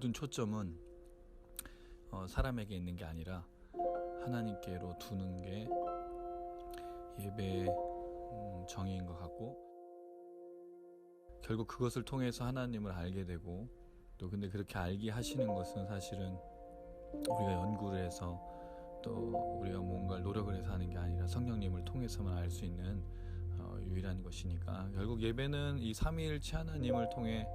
모든 초점은 사람에게 있는 게 아니라 하나님께로 두는 게 예배의 정의인 것 같고, 결국 그것을 통해서 하나님을 알게 되고, 또 근데 그렇게 알게 하시는 것은 사실은 우리가 연구를 해서 또 우리가 뭔가를 노력을 해서 하는 게 아니라 성령님을 통해서만 알 수 있는 유일한 것이니까, 결국 예배는 이 삼위일체 하나님을 통해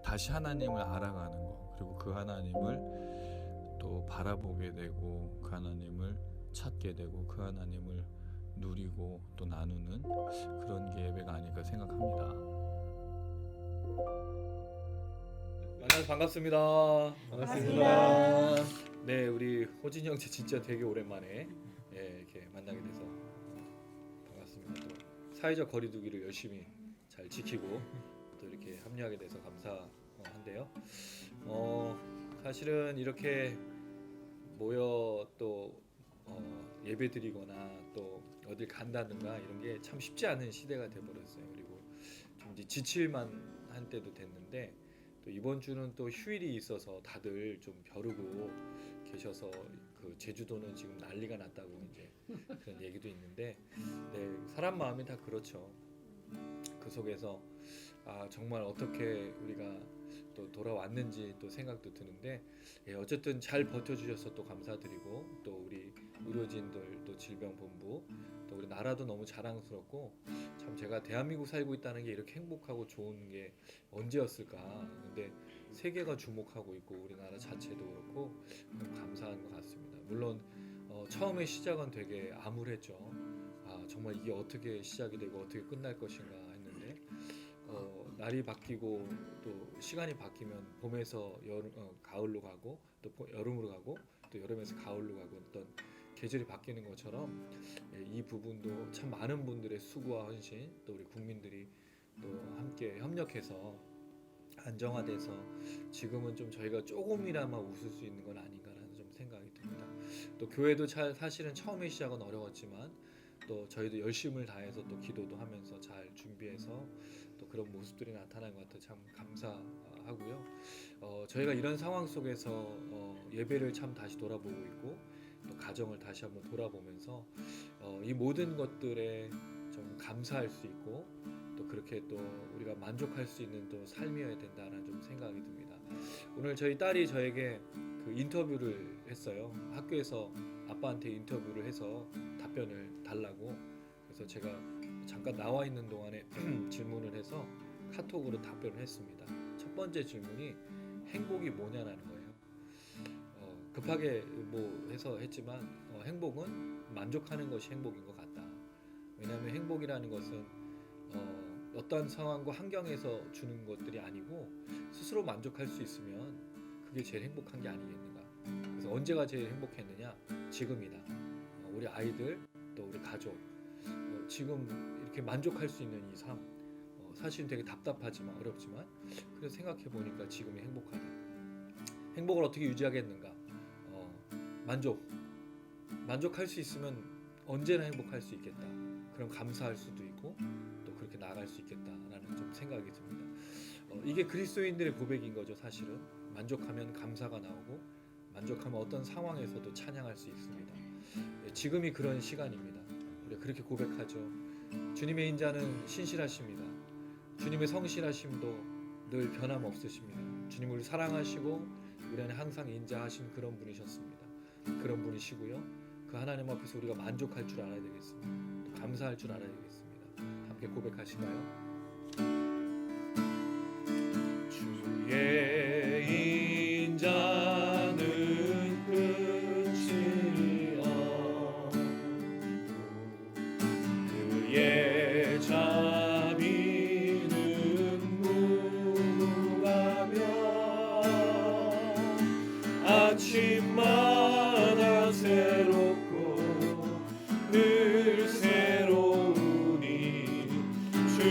다시 하나님을 알아가는 거, 그리고 그 하나님을 또 바라보게 되고, 그 하나님을 찾게 되고, 그 하나님을 누리고 또 나누는 그런 게 예배가 아닐까 생각합니다. 만나서 반갑습니다. 반갑습니다. 네, 우리 호진이 형제 진짜 되게 오랜만에 이렇게 만나게 돼서 반갑습니다. 또 사회적 거리두기를 열심히 잘 지키고 또 이렇게 합류하게 돼서 감사한데요. 사실은 이렇게 모여 또 예배드리거나 또 어딜 간다든가 이런 게 참 쉽지 않은 시대가 돼버렸어요. 그리고 좀 이제 지칠만 한 때도 됐는데, 또 이번 주는 또 휴일이 있어서 다들 좀 벼르고 계셔서 그 제주도는 지금 난리가 났다고 이제 그런 얘기도 있는데, 네, 사람 마음이 다 그렇죠. 그 속에서 정말 어떻게 우리가 또 돌아왔는지 또 생각도 드는데, 어쨌든 잘 버텨주셔서 또 감사드리고, 또 우리 의료진들, 또 질병본부, 또 우리 나라도 너무 자랑스럽고, 참 제가 대한민국 살고 있다는 게 이렇게 행복하고 좋은 게 언제였을까. 근데 세계가 주목하고 있고 우리나라 자체도 그렇고 감사한 것 같습니다. 물론 처음에 시작은 되게 암울했죠. 정말 이게 어떻게 시작이 되고 어떻게 끝날 것인가 했는데, 날이 바뀌고 또 시간이 바뀌면 봄에서 가을로 가고, 또 여름으로 가고, 또 여름에서 가을로 가고, 어떤 계절이 바뀌는 것처럼 이 부분도 참 많은 분들의 수고와 헌신, 또 우리 국민들이 또 함께 협력해서 안정화돼서 지금은 좀 저희가 조금이나마 웃을 수 있는 건 아닌가라는 좀 생각이 듭니다. 또 교회도 사실은 처음에 시작은 어려웠지만 또 저희도 열심을 다해서 또 기도도 하면서 잘 준비해서 또 그런 모습들이 나타난 것 같아 참 감사하고요. 저희가 이런 상황 속에서 예배를 참 다시 돌아보고 있고, 또 가정을 다시 한번 돌아보면서 이 모든 것들에 좀 감사할 수 있고, 또 그렇게 또 우리가 만족할 수 있는 또 삶이어야 된다는 좀 생각이 듭니다. 오늘 저희 딸이 저에게 그 인터뷰를 했어요. 학교에서 아빠한테 인터뷰를 해서 답변을 달라고. 그래서 제가 잠깐 나와 있는 동안에 질문을 해서 카톡으로 답변을 했습니다. 첫 번째 질문이 행복이 뭐냐라는 거예요. 급하게 뭐 해서 했지만 행복은 만족하는 것이 행복인 것 같다. 왜냐하면 행복이라는 것은 어떠한 상황과 환경에서 주는 것들이 아니고 스스로 만족할 수 있으면 그게 제일 행복한 게 아니겠는가. 그래서 언제가 제일 행복했느냐? 지금이다. 우리 아이들, 또 우리 가족, 지금 이렇게 만족할 수 있는 이 삶, 사실은 되게 답답하지만 어렵지만, 그래서 생각해 보니까 지금이 행복하다. 행복을 어떻게 유지하겠는가? 만족할 수 있으면 언제나 행복할 수 있겠다. 그럼 감사할 수도 있고 또 그렇게 나아갈 수 있겠다라는 좀 생각이 듭니다. 이게 그리스도인들의 고백인 거죠. 사실은 만족하면 감사가 나오고, 만족하면 어떤 상황에서도 찬양할 수 있습니다. 지금이 그런 시간입니다. 우리가 그렇게 고백하죠. 주님의 인자는 신실하십니다. 주님의 성실하심도 늘 변함없으십니다. 주님 우리 사랑하시고 우리 안에 항상 인자하신 그런 분이셨습니다. 그런 분이시고요. 그 하나님 앞에서 우리가 만족할 줄 알아야 되겠습니다. 또 감사할 줄 알아야 되겠습니다. 함께 고백하실까요? 주의 인자는 끝이 없고, 그의 자비는 무궁하며 아침마다 새롭고 늘 새로우니 주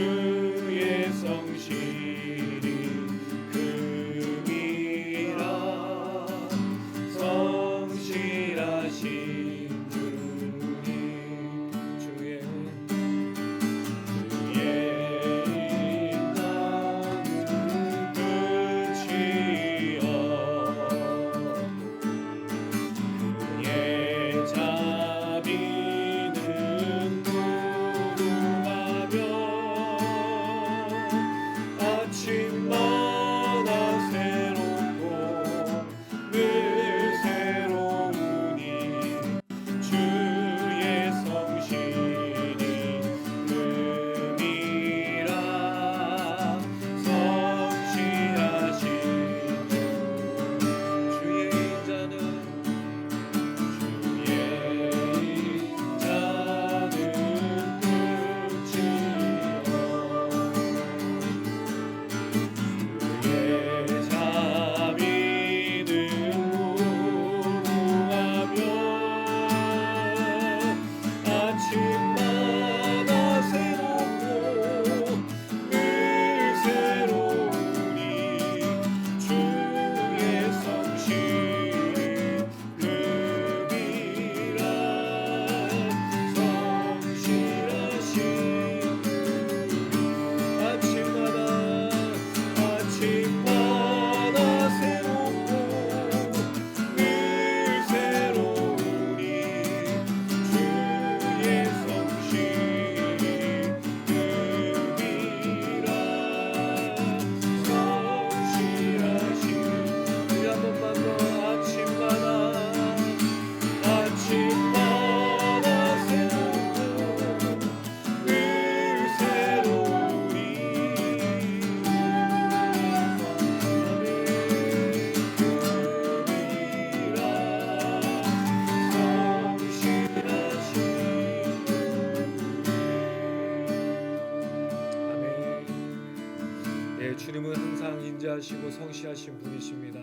존재하시고 성실하신 분이십니다.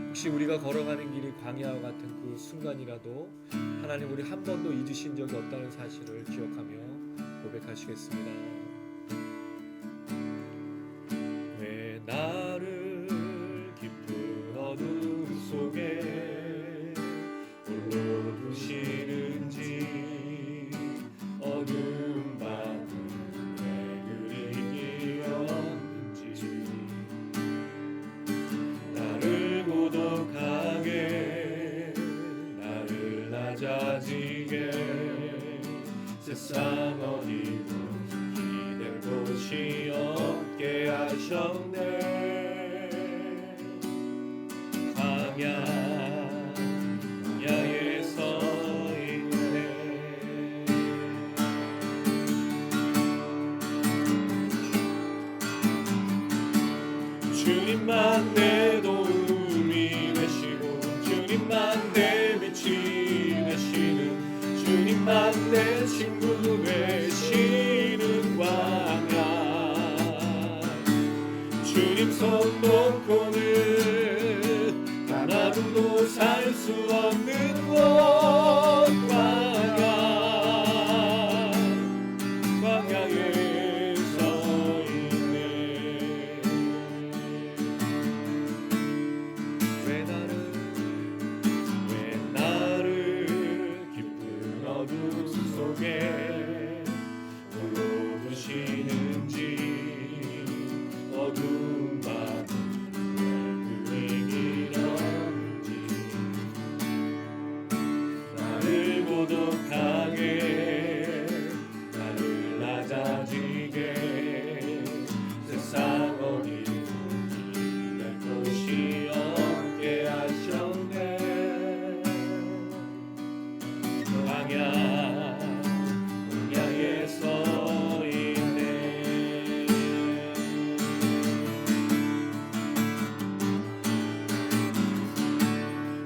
혹시 우리가 걸어가는 길이 광야와 같은 그 순간이라도 하나님 우리 한 번도 잊으신 적이 없다는 사실을 기억하며 고백하시겠습니다. 왜 나를 깊은 어둠 속에 홀로 두시는지, 어둠 밤을 왜 그리 길었는지, 나를 고독하게 나를 낮아지게 세상 어디도 기댈 곳이 없게 하셨네. 광야에 서 있네. 주님만 내 도움이 되시고 주님만 내 빛이 되시는, 주님만 내 친구 되시는 광야. 주님 손 놓고는 단 하루도 살 수 없는 곳, 광야에 서 있네. 왜 나를 깊은 어둠 속에 홀로 두시는지, 어둠 밤은 왜 그리 길었는지, 나를 고독하게 나를 낮아지게 세상 어디도 기댈 곳이 없게 하셨네. 광야에 서 있네.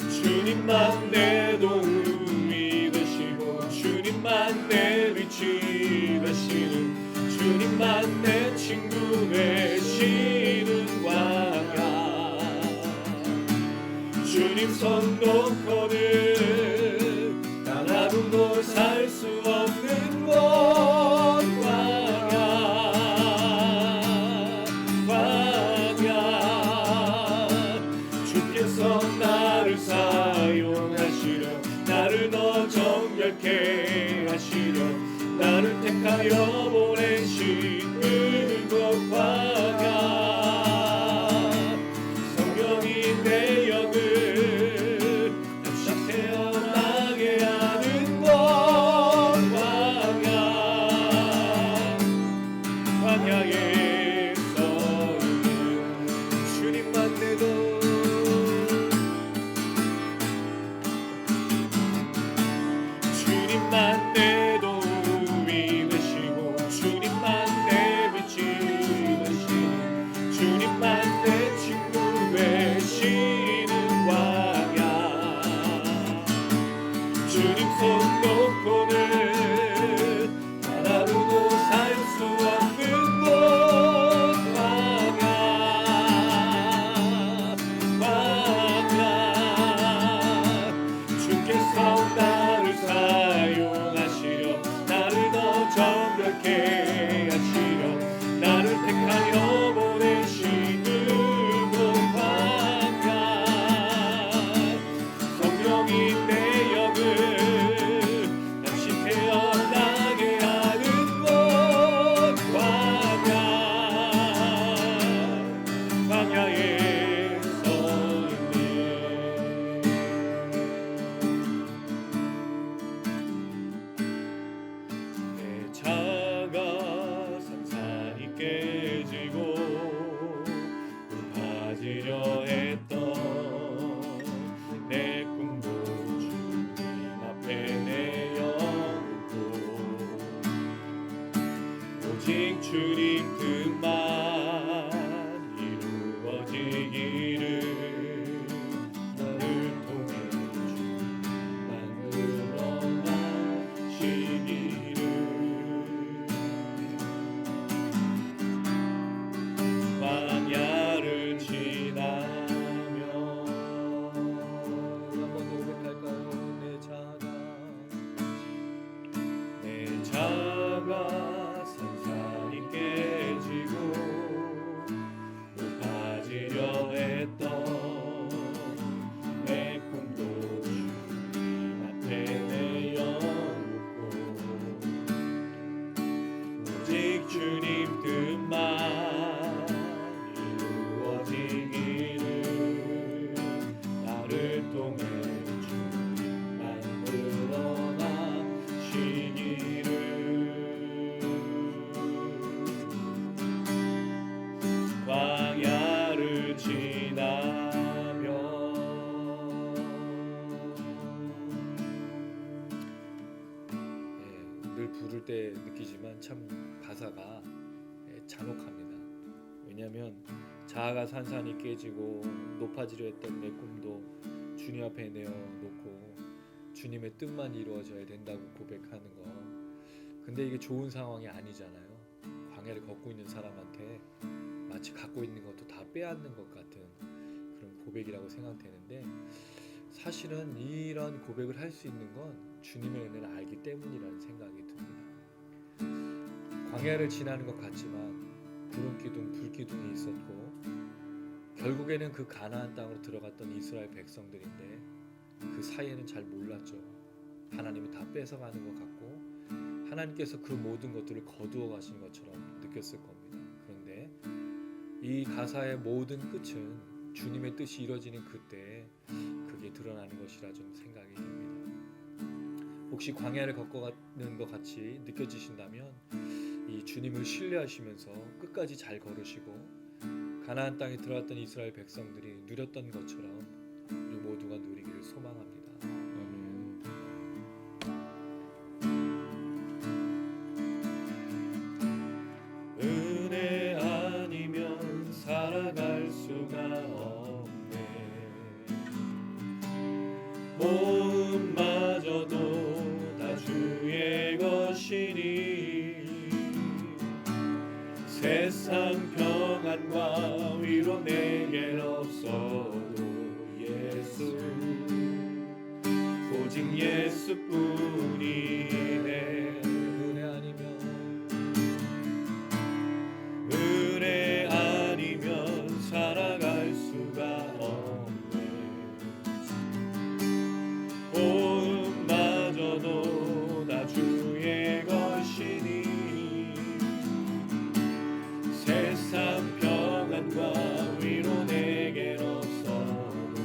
주님만 내 도움이 되시고 주님만 내 빛이 되시는, 주님만 내 친구 되시는 광야. 주님 손 놓고는 단 하루도 살 수 없는 곳, 광야. 주께서 나를 사용하시려, 나를 더 정결케 하시려, 나를 택하여 보내신 그곳 광야. 성령이 내 영을 다시 태어나게 하는 곳, 광야에 서 있는. 주님만 내 도움, 주님만 내 도움이 되시고 주님만 내 빛이 되시는, 주님만 내 친구 되시는 광야. 주님 손 놓고는 단 하루도 살 수 없는 곳, 광야. 주께서 나를 사용하시려, 나를 더 정결케 하시려, 나를 택하여 보내신 그곳 광야. 성령이 내 영을 다시 태어나게 하는 곳, 광야에 서 있네. 내 차가 산산이 깨지고 높아지려 했던 내 꿈도 주님 앞에 내어놓고, 오직 주님 뜻만 이루어지기를, 나를 통해 주님만 드러나시기를. 광야를 볼 때 느끼지만 참 가사가 잔혹합니다. 왜냐하면 자아가 산산이 깨지고 높아지려 했던 내 꿈도 주님 앞에 내어놓고 주님의 뜻만 이루어져야 된다고 고백하는 거. 근데 이게 좋은 상황이 아니잖아요. 광야를 걷고 있는 사람한테 마치 갖고 있는 것도 다 빼앗는 것 같은 그런 고백이라고 생각되는데, 사실은 이런 고백을 할 수 있는 건 주님의 은혜를 알기 때문이라는 생각이 듭니다. 광야를 지나는 것 같지만 구름 기둥, 불 기둥이 있었고 결국에는 그 가나안 땅으로 들어갔던 이스라엘 백성들인데 그 사이에는 잘 몰랐죠. 하나님이 다 뺏어가는 것 같고 하나님께서 그 모든 것들을 거두어 가신 것처럼 느꼈을 겁니다. 그런데 이 가사의 모든 끝은 주님의 뜻이 이루어지는 그때 그게 드러나는 것이라 좀 생각이 됩니다. 혹시 광야를 걷고가는 것 같이 느껴지신다면 이 주님을 신뢰하시면서 끝까지 잘 걸으시고 가나안 땅에 들어갔던 이스라엘 백성들이 누렸던 것처럼 우리 모두가 누리기를 소망합니다. 아멘. 은혜 아니면 살아갈 수가 없네. 모음마저도 다 주의 것이니 세상 평안과 위로 내겐 없어도 예수, 오직 예수뿐이네. 은혜 아니면 살아갈 수가 없네. 고음마저도 다 주의 것이니 세상 평안과 위로 내겐 없어도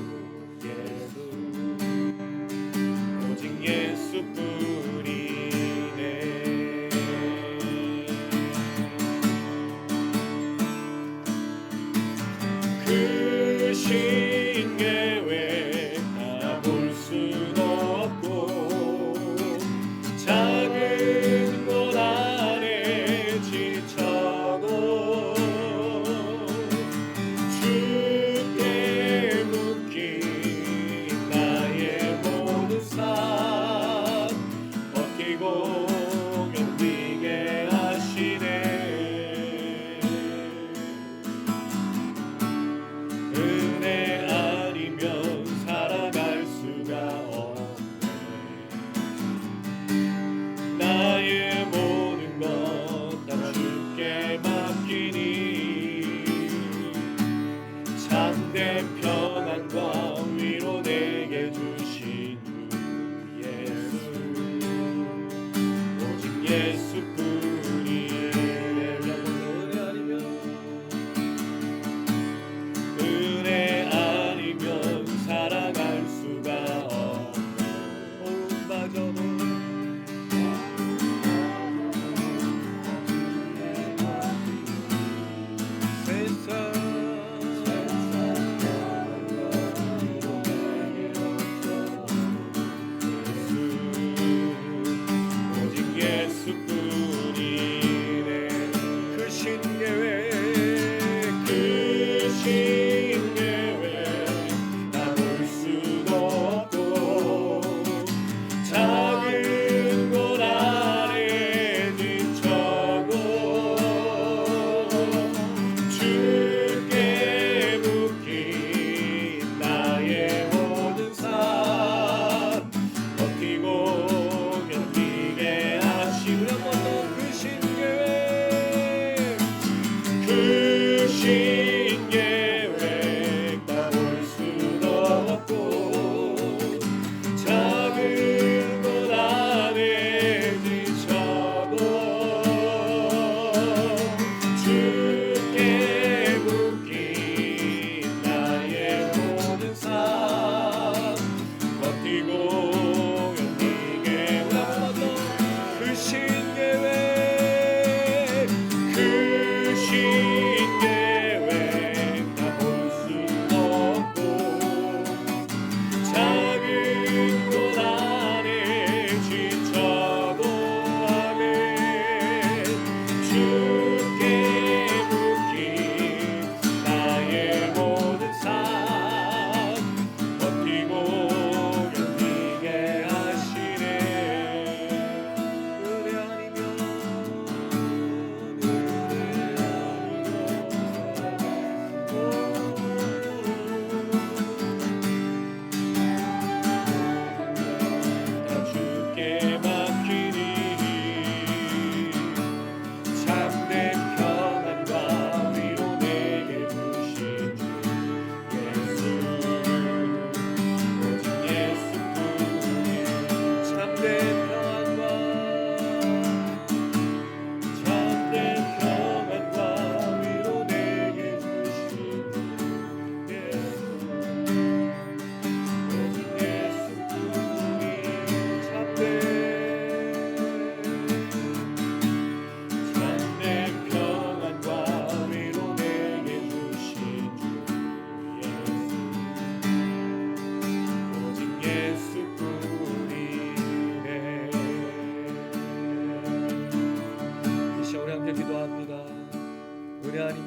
예수, 오직 예수뿐이네. 그 신계획 다 볼 수도 없고 작은 곳 안에 지쳐도 주께 묶인 나의 모든 삶 버티고 견디게 하시네. 은혜 아니면 살아갈 수가 없네. 나의 모든 것 다 주께 맡기니 참된 평안과 위로 내게 주신 주 예수, 오직 예수뿐이네. 은혜 아니면 살아갈 수가 없네. 오마저도 오직 예수뿐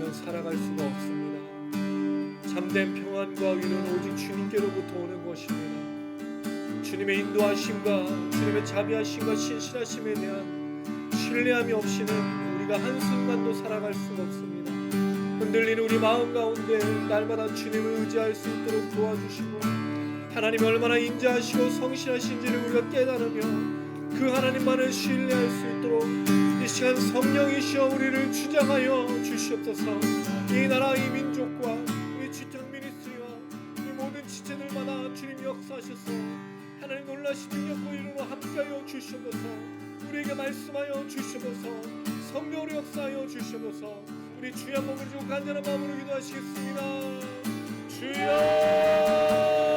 우리는 살아갈 수가 없습니다. 참된 평안과 위로는 오직 주님께로부터 오는 것입니다. 주님의 인도하심과 주님의 자비하심과 신실하심에 대한 신뢰함이 없이는 우리가 한순간도 살아갈 수가 없습니다. 흔들리는 우리 마음 가운데 날마다 주님을 의지할 수 있도록 도와주시고, 하나님이 얼마나 인자하시고 성실하신지를 우리가 깨달으며 그 하나님만을 신뢰할 수 있도록 이 시간 성령이시여 우리를 주장하여 주시옵소서. 이 나라 이 민족과 우리 지청 미니스트리와 이 모든 지체들마다 주님 역사하셔서 하나님 놀라신 능력과 이름으로 함께하여 주시옵소서. 우리에게 말씀하여 주시옵소서. 성령으로 역사하여 주시옵소서. 우리 주의 한 몸을 주고 간절한 마음으로 기도하시겠습니다. 주여,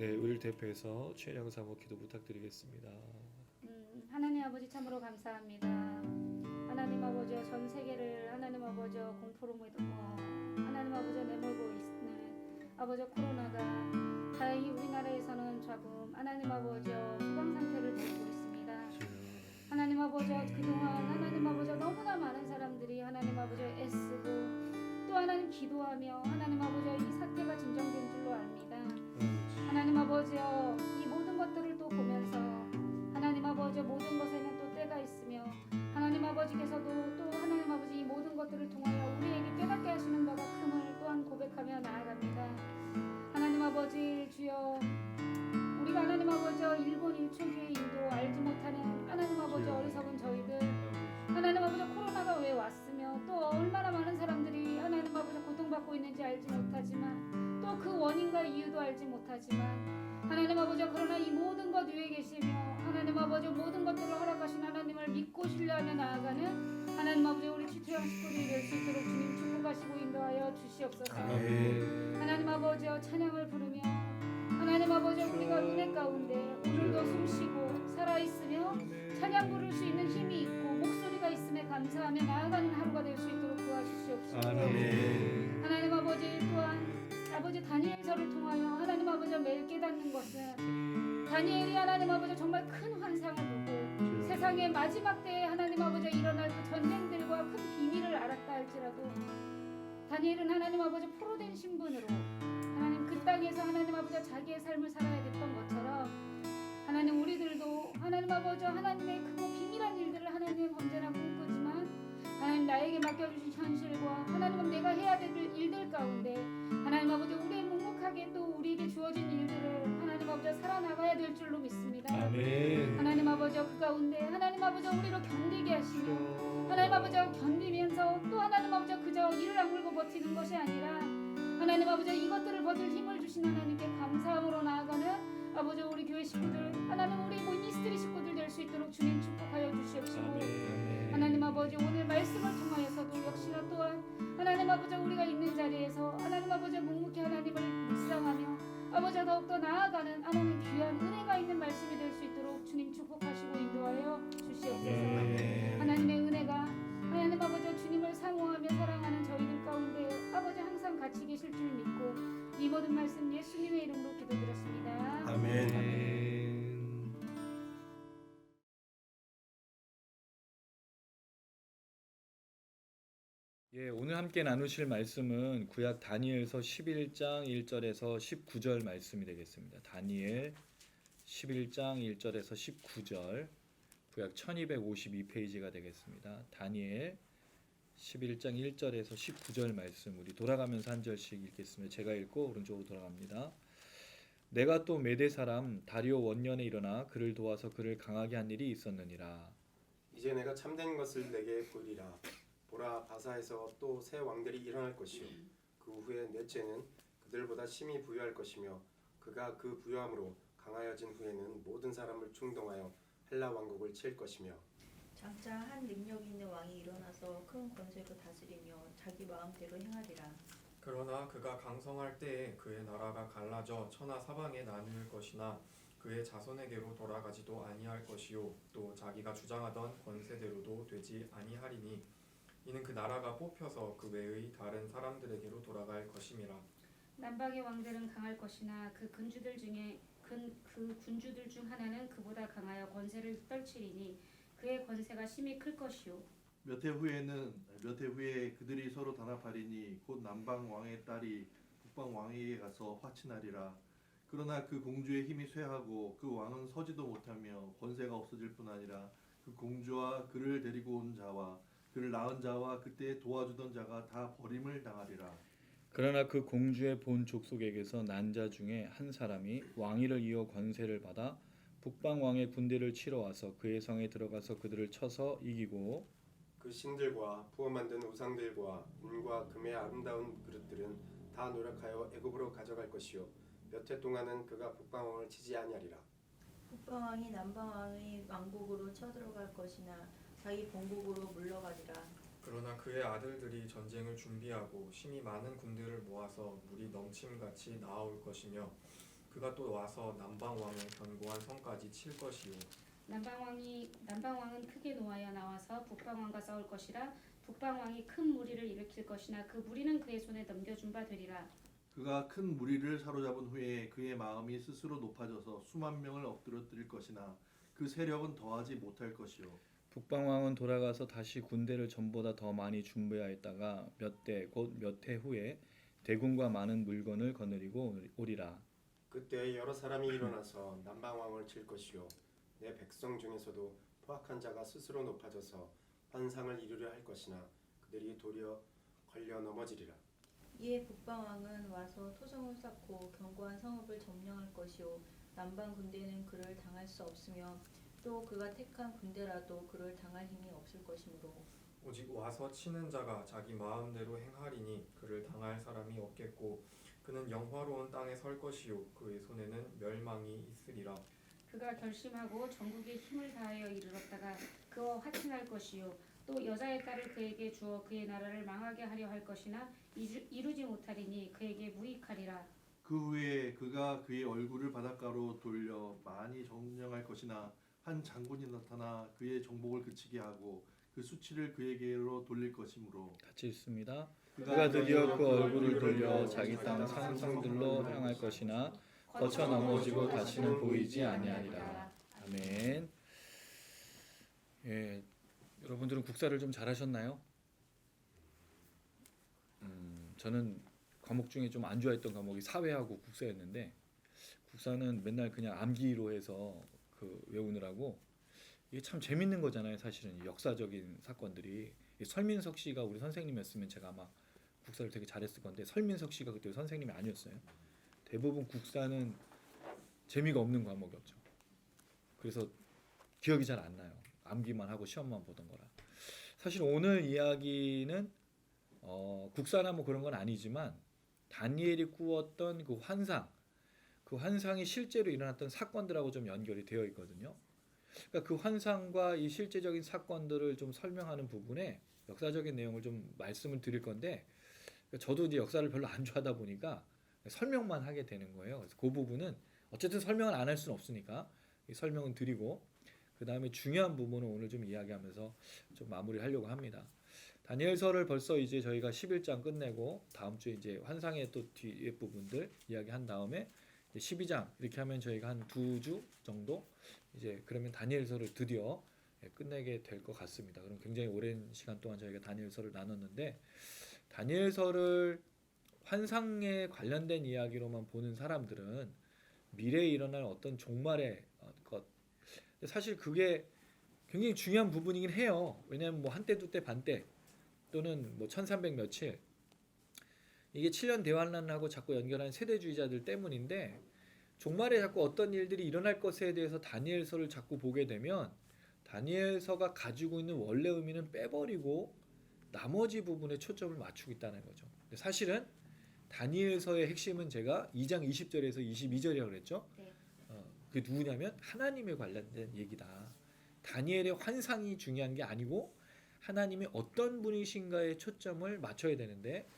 우리를 대표해서 최영 사모 기도 부탁드리겠습니다. 하나님 아버지 참으로 감사합니다. 하나님 아버지 전 세계를 하나님 아버지 공포로 믿고 하나님 아버지 내몰고 있는 아버지 코로나가 다행히 우리나라에서는 조금 하나님 아버지 수강 상태를 보이고 있습니다. 하나님 아버지 그동안 하나님 아버지 너무나 많은 사람들이 하나님 아버지 애쓰고 또 하나님 기도하며 하나님 아버지 이 사태가 진정된 줄로 압니다. 하나님 아버지여 이 모든 것들을 또 보면서 하나님 아버지 모든 것에는 또 때가 있으며 하나님 아버지께서도 또 하나님 아버지 이 모든 것들을 통하여 우리에게 깨닫게 하시는 바가 큼을 또한 고백하며 나아갑니다. 하나님 아버지 주여 우리가 하나님 아버지 일본 일초주의 인도 알지 못하는 하나님 아버지 어리석은 저희들 하나님 아버지 코로나가 왜 왔으며 또 얼마나 많은 사람들이 하나님 아버지 고통받고 있는지 알지 못하지만 또 그 원인과 이유도 알지 못하지만 하나님 아버지 그러나 이 모든 것 위에 계시며 하나님 아버지 모든 것들을 허락하신 하나님을 믿고 신뢰하며 나아가는 하나님 아버지 우리 지체형 식구들이 될 수 있도록 주님 축복하시고 인도하여 주시옵소서. 하나님 아버지 찬양을 부르며 하나님 아버지 우리가 은혜 가운데 오늘도 숨쉬고 살아있으며 찬양 부를 수 있는 힘이 있고 목소리가 있음에 감사하며 나아가는 하루가 될 수 있도록 도와주시옵소서. 하나님 아버지 또한 아버지 다니엘서를 통하여 하나님 아버지 매일 깨닫는 것은 다니엘이 하나님 아버지 정말 큰 환상을 보고 세상의 마지막 때에 하나님 아버지 일어날 그 전쟁들과 큰 비밀을 알았다 할지라도 다니엘은 하나님 아버지 포로된 신분으로 하나님 그 땅에서 하나님 아버지 자기의 삶을 살아야 됐던 것처럼 하나님 우리들도 하나님 아버지 하나님의 크고 비밀한 일들을 하나님은 언제나 꿈꾸지만 하나님 나에게 맡겨주신 현실과 하나님은 내가 해야 될 일들 가운데 하나님 아버지 우리의 묵묵하게 또 우리에게 주어진 일들을 하나님 아버지 아버지 살아나가야 될 줄로 믿습니다. 아멘. 하나님 아버지 그 가운데 하나님 아버지 우리를 견디게 하시며 하나님 아버지 견디면서 또 하나님 아버지 그저 이를 악물고 버티는 것이 아니라 하나님 아버지 이것들을 버틸 힘을 주신 하나님께 감사함으로 나아가는 아버지 우리 교회 식구들 하나님 우리 미니스트리 식구들 될 수 있도록 주님 축복하여 주시옵시고 하나님 아버지 오늘 말씀을 통하여서도 역시나 또한 하나님 아버지 우리가 있는 자리에서 하나님 아버지 묵묵히 하나님을 묵상하며 아버지 더욱더 나아가는 하나님 귀한 은혜가 있는 말씀이 될 수 있도록 주님 축복하시고 인도하여 주시옵소서. 하나님의 은혜가 하나님 아버지 주님을 사모하며 사랑하는 저희들 가운데 아버지 항상 같이 계실 줄 믿고 이 모든 말씀 예수님의 이름으로 기도드렸습니다. 아멘. 예, 오늘 함께 나누실 말씀은 구약 다니엘서 11장 1절에서 19절 말씀이 되겠습니다. 다니엘 11장 1절에서 19절 구약 1252페이지가 되겠습니다. 다니엘 11장 1절에서 19절 말씀 우리 돌아가면서 한 절씩 읽겠습니다. 제가 읽고 오른쪽으로 돌아갑니다. 내가 또 메대 사람 다리오 원년에 일어나 그를 도와서 그를 강하게 한 일이 있었느니라. 이제 내가 참된 것을 내게 보리라. 보라, 바사에서 또 새 왕들이 일어날 것이요 그 후에 넷째는 그들보다 심히 부유할 것이며 그가 그 부유함으로 강하여진 후에는 모든 사람을 충동하여 헬라 왕국을 칠 것이며 장차 한 능력 있는 왕이 일어나서 큰 권세로 다스리며 자기 마음대로 행하리라. 그러나 그가 강성할 때에 그의 나라가 갈라져 천하 사방에 나뉠 것이나 그의 자손에게로 돌아가지도 아니할 것이요 또 자기가 주장하던 권세대로도 되지 아니하리니 이는 그 나라가 뽑혀서 그 외의 다른 사람들에게로 돌아갈 것임이라. 남방의 왕들은 강할 것이나 그 군주들 중 하나는 그보다 강하여 권세를 떨치리니 그의 권세가 심히 클 것이요 몇 해 후에 그들이 서로 단합하리니 곧 남방 왕의 딸이 북방 왕에게 가서 화친하리라. 그러나 그 공주의 힘이 쇠하고 그 왕은 서지도 못하며 권세가 없어질 뿐 아니라 그 공주와 그를 데리고 온 자와 그를 낳은 자와 그때 도와주던 자가 다 버림을 당하리라. 그러나 그 공주의 본 족속에게서 난 자 중에 한 사람이 왕위를 이어 권세를 받아 북방 왕의 군대를 치러 와서 그의 성에 들어가서 그들을 쳐서 이기고 그 신들과 부어 만든 우상들과 은과 금의 아름다운 그릇들은 다 노력하여 애굽으로 가져갈 것이요 몇 해 동안은 그가 북방 왕을 치지 아니하리라. 북방 왕이 남방 왕의 왕국으로 쳐들어갈 것이나 자기 본국으로 물러가리라. 그러나 그의 아들들이 전쟁을 준비하고 심히 많은 군대를 모아서 물이 넘침같이 나아올 것이며 그가 또 와서 남방 왕의 견고한 성까지 칠 것이요 남방 왕은 크게 노하여 나와서 북방 왕과 싸울 것이라. 북방 왕이 큰 무리를 일으킬 것이나 그 무리는 그의 손에 넘겨준 바 되리라. 그가 큰 무리를 사로잡은 후에 그의 마음이 스스로 높아져서 수만 명을 엎드러뜨릴 것이나 그 세력은 더하지 못할 것이요 북방 왕은 돌아가서 다시 군대를 전보다 더 많이 준비하였다가 곧 몇 해 후에 대군과 많은 물건을 거느리고 오리라. 그때 여러 사람이 일어나서 남방 왕을 칠 것이요 내 백성 중에서도 포악한 자가 스스로 높아져서 환상을 이루려 할 것이나 그들이 도리어 걸려 넘어지리라. 이에 북방 왕은 와서 토성을 쌓고 견고한 성읍을 점령할 것이요 남방 군대는 그를 당할 수 없으며 또 그가 택한 군대라도 그를 당할 힘이 없을 것이므로 오직 와서 치는 자가 자기 마음대로 행하리니 그를 당할 사람이 없겠고 그는 영화로운 땅에 설 것이요 그의 손에는 멸망이 있으리라. 그가 결심하고 전국에 힘을 다하여 이르렀다가 그와 화친할 것이요 또 여자의 딸을 그에게 주어 그의 나라를 망하게 하려 할 것이나 이루지 못하리니 그에게 무익하리라. 그 후에 그가 그의 얼굴을 바닷가로 돌려 많이 점령할 것이나 한 장군이 나타나 그의 정복을 그치게 하고 그 수치를 그에게로 돌릴 것이므로 같이 읽습니다. 그가 드디어 그 얼굴을 돌려 자기 땅 산성들로 향할 것이나 거쳐 넘어지고 다시는 보이지 아니하리라. 아멘. 예, 여러분들은 국사를 좀 잘하셨나요? 저는 과목 중에 좀 안 좋아했던 과목이 사회하고 국사였는데 국사는 맨날 그냥 암기로 해서 외우느라고 이게 참 재밌는 거잖아요. 사실은 역사적인 사건들이 설민석 씨가 우리 선생님이었으면 제가 아마 국사를 되게 잘했을 건데 설민석 씨가 그때 선생님이 아니었어요. 대부분 국사는 재미가 없는 과목이었죠. 그래서 기억이 잘 안 나요. 암기만 하고 시험만 보던 거라. 사실 오늘 이야기는 국사나 뭐 그런 건 아니지만 다니엘이 꾸었던 그 환상이 실제로 일어났던 사건들하고 좀 연결이 되어 있거든요. 그러니까 그 환상과 이 실제적인 사건들을 좀 설명하는 부분에 역사적인 내용을 좀 말씀을 드릴 건데, 저도 이제 역사를 별로 안 좋아하다 보니까 설명만 하게 되는 거예요. 그래서 그 부분은 어쨌든 설명을 안 할 수는 없으니까 이 설명은 드리고, 그 다음에 중요한 부분은 오늘 좀 이야기하면서 좀 마무리하려고 합니다. 다니엘서를 벌써 이제 저희가 11장 끝내고 다음 주에 이제 환상의 또 뒤에 부분들 이야기한 다음에 12장 이렇게 하면 저희가 한 2주 정도 이제 그러면 다니엘서를 드디어 끝내게 될 것 같습니다. 그럼 굉장히 오랜 시간 동안 저희가 다니엘서를 나눴는데, 다니엘서를 환상에 관련된 이야기로만 보는 사람들은 미래에 일어날 어떤 종말의 것, 사실 그게 굉장히 중요한 부분이긴 해요. 왜냐하면 뭐 한때 두때 반때 또는 뭐 1300 며칠, 이게 7년 대환란하고 자꾸 연결하는 세대주의자들 때문인데, 종말에 자꾸 어떤 일들이 일어날 것에 대해서 다니엘서를 자꾸 보게 되면 다니엘서가 가지고 있는 원래 의미는 빼버리고 나머지 부분에 초점을 맞추고 있다는 거죠. 근데 사실은 다니엘서의 핵심은 제가 2장 20절에서 22절이라고 그랬죠. 네. 그게 누구냐면 하나님에 관련된 얘기다. 다니엘의 환상이 중요한 게 아니고 하나님이 어떤 분이신가에 초점을 맞춰야 되는데,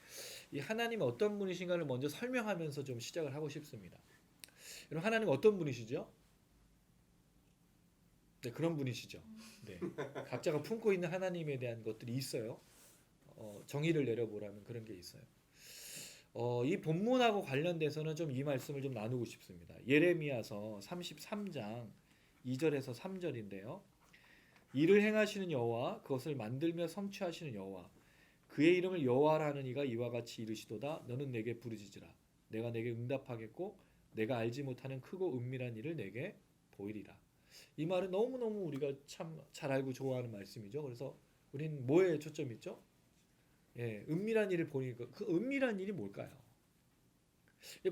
이 하나님이 어떤 분이신가를 먼저 설명하면서 좀 시작을 하고 싶습니다. 여러분, 하나님 어떤 분이시죠? 네, 그런 분이시죠. 네, 각자가 품고 있는 하나님에 대한 것들이 있어요. 정의를 내려보라는 그런 게 있어요. 이 본문하고 관련돼서는 좀 이 말씀을 좀 나누고 싶습니다. 예레미야서 33장 2절에서 3절인데요. 이를 행하시는 여호와, 그것을 만들며 성취하시는 여호와, 그의 이름을 여호와라는 이가 이와 같이 이르시도다. 너는 내게 부르짖으라. 내가 내게 응답하겠고 내가 알지 못하는 크고 은밀한 일을 내게 보이리라. 이 말은 너무너무 우리가 참 잘 알고 좋아하는 말씀이죠. 그래서 우리는 뭐에 초점이 있죠? 예, 은밀한 일을 보니까 그 은밀한 일이 뭘까요?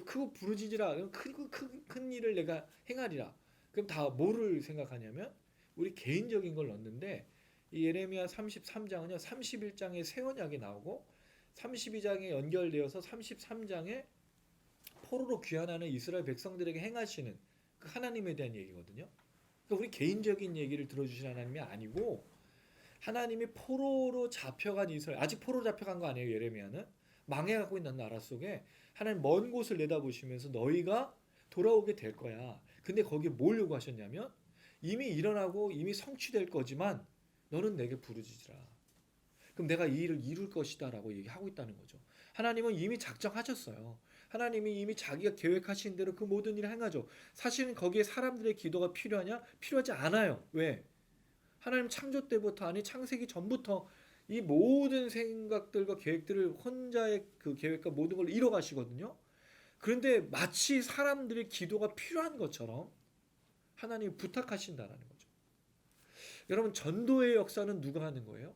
크고 부르짖으라. 크고 큰 일을 내가 행하리라. 그럼 다 뭐를 생각하냐면 우리 개인적인 걸 넣는데, 이 예레미야 33장은요 31장에 새 언약이 나오고 32장에 연결되어서 33장에 포로로 귀환하는 이스라엘 백성들에게 행하시는 그 하나님에 대한 얘기거든요. 그러니까 우리 개인적인 얘기를 들어주신 하나님이 아니고, 하나님이 포로로 잡혀간 이스라엘, 아직 포로로 잡혀간 거 아니에요. 예레미야는 망해가고 있는 나라 속에 하나님 먼 곳을 내다보시면서 너희가 돌아오게 될 거야. 근데 거기에 뭘 요구하셨냐면 이미 일어나고 이미 성취될 거지만 너는 내게 부르짖으라. 그럼 내가 이 일을 이룰 것이다 라고 얘기하고 있다는 거죠. 하나님은 이미 작정하셨어요. 하나님이 이미 자기가 계획하신 대로 그 모든 일을 행하죠. 사실은 거기에 사람들의 기도가 필요하냐? 필요하지 않아요. 왜? 하나님 창조 때부터, 아니 창세기 전부터 이 모든 생각들과 계획들을 혼자의 그 계획과 모든 걸 이뤄 가시거든요. 그런데 마치 사람들의 기도가 필요한 것처럼 하나님이 부탁하신다라는 거죠. 여러분, 전도의 역사는 누가 하는 거예요?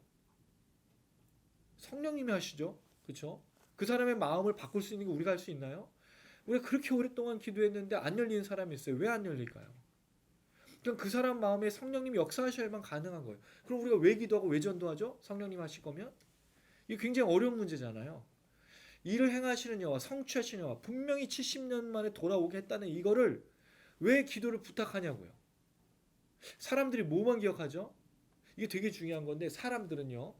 성령님이 하시죠. 그렇죠? 그 사람의 마음을 바꿀 수 있는 게 우리가 할 수 있나요? 우리가 그렇게 오랫동안 기도했는데 안 열리는 사람이 있어요. 왜 안 열릴까요? 그럼 그 사람 마음에 성령님이 역사하셔야만 가능한 거예요. 그럼 우리가 왜 기도하고 왜 전도하죠? 성령님 하실 거면? 이게 굉장히 어려운 문제잖아요. 일을 행하시는 여호와, 성취하시는 여호와, 분명히 70년 만에 돌아오게 했다는 이거를 왜 기도를 부탁하냐고요. 사람들이 뭐만 기억하죠? 이게 되게 중요한 건데, 사람들은요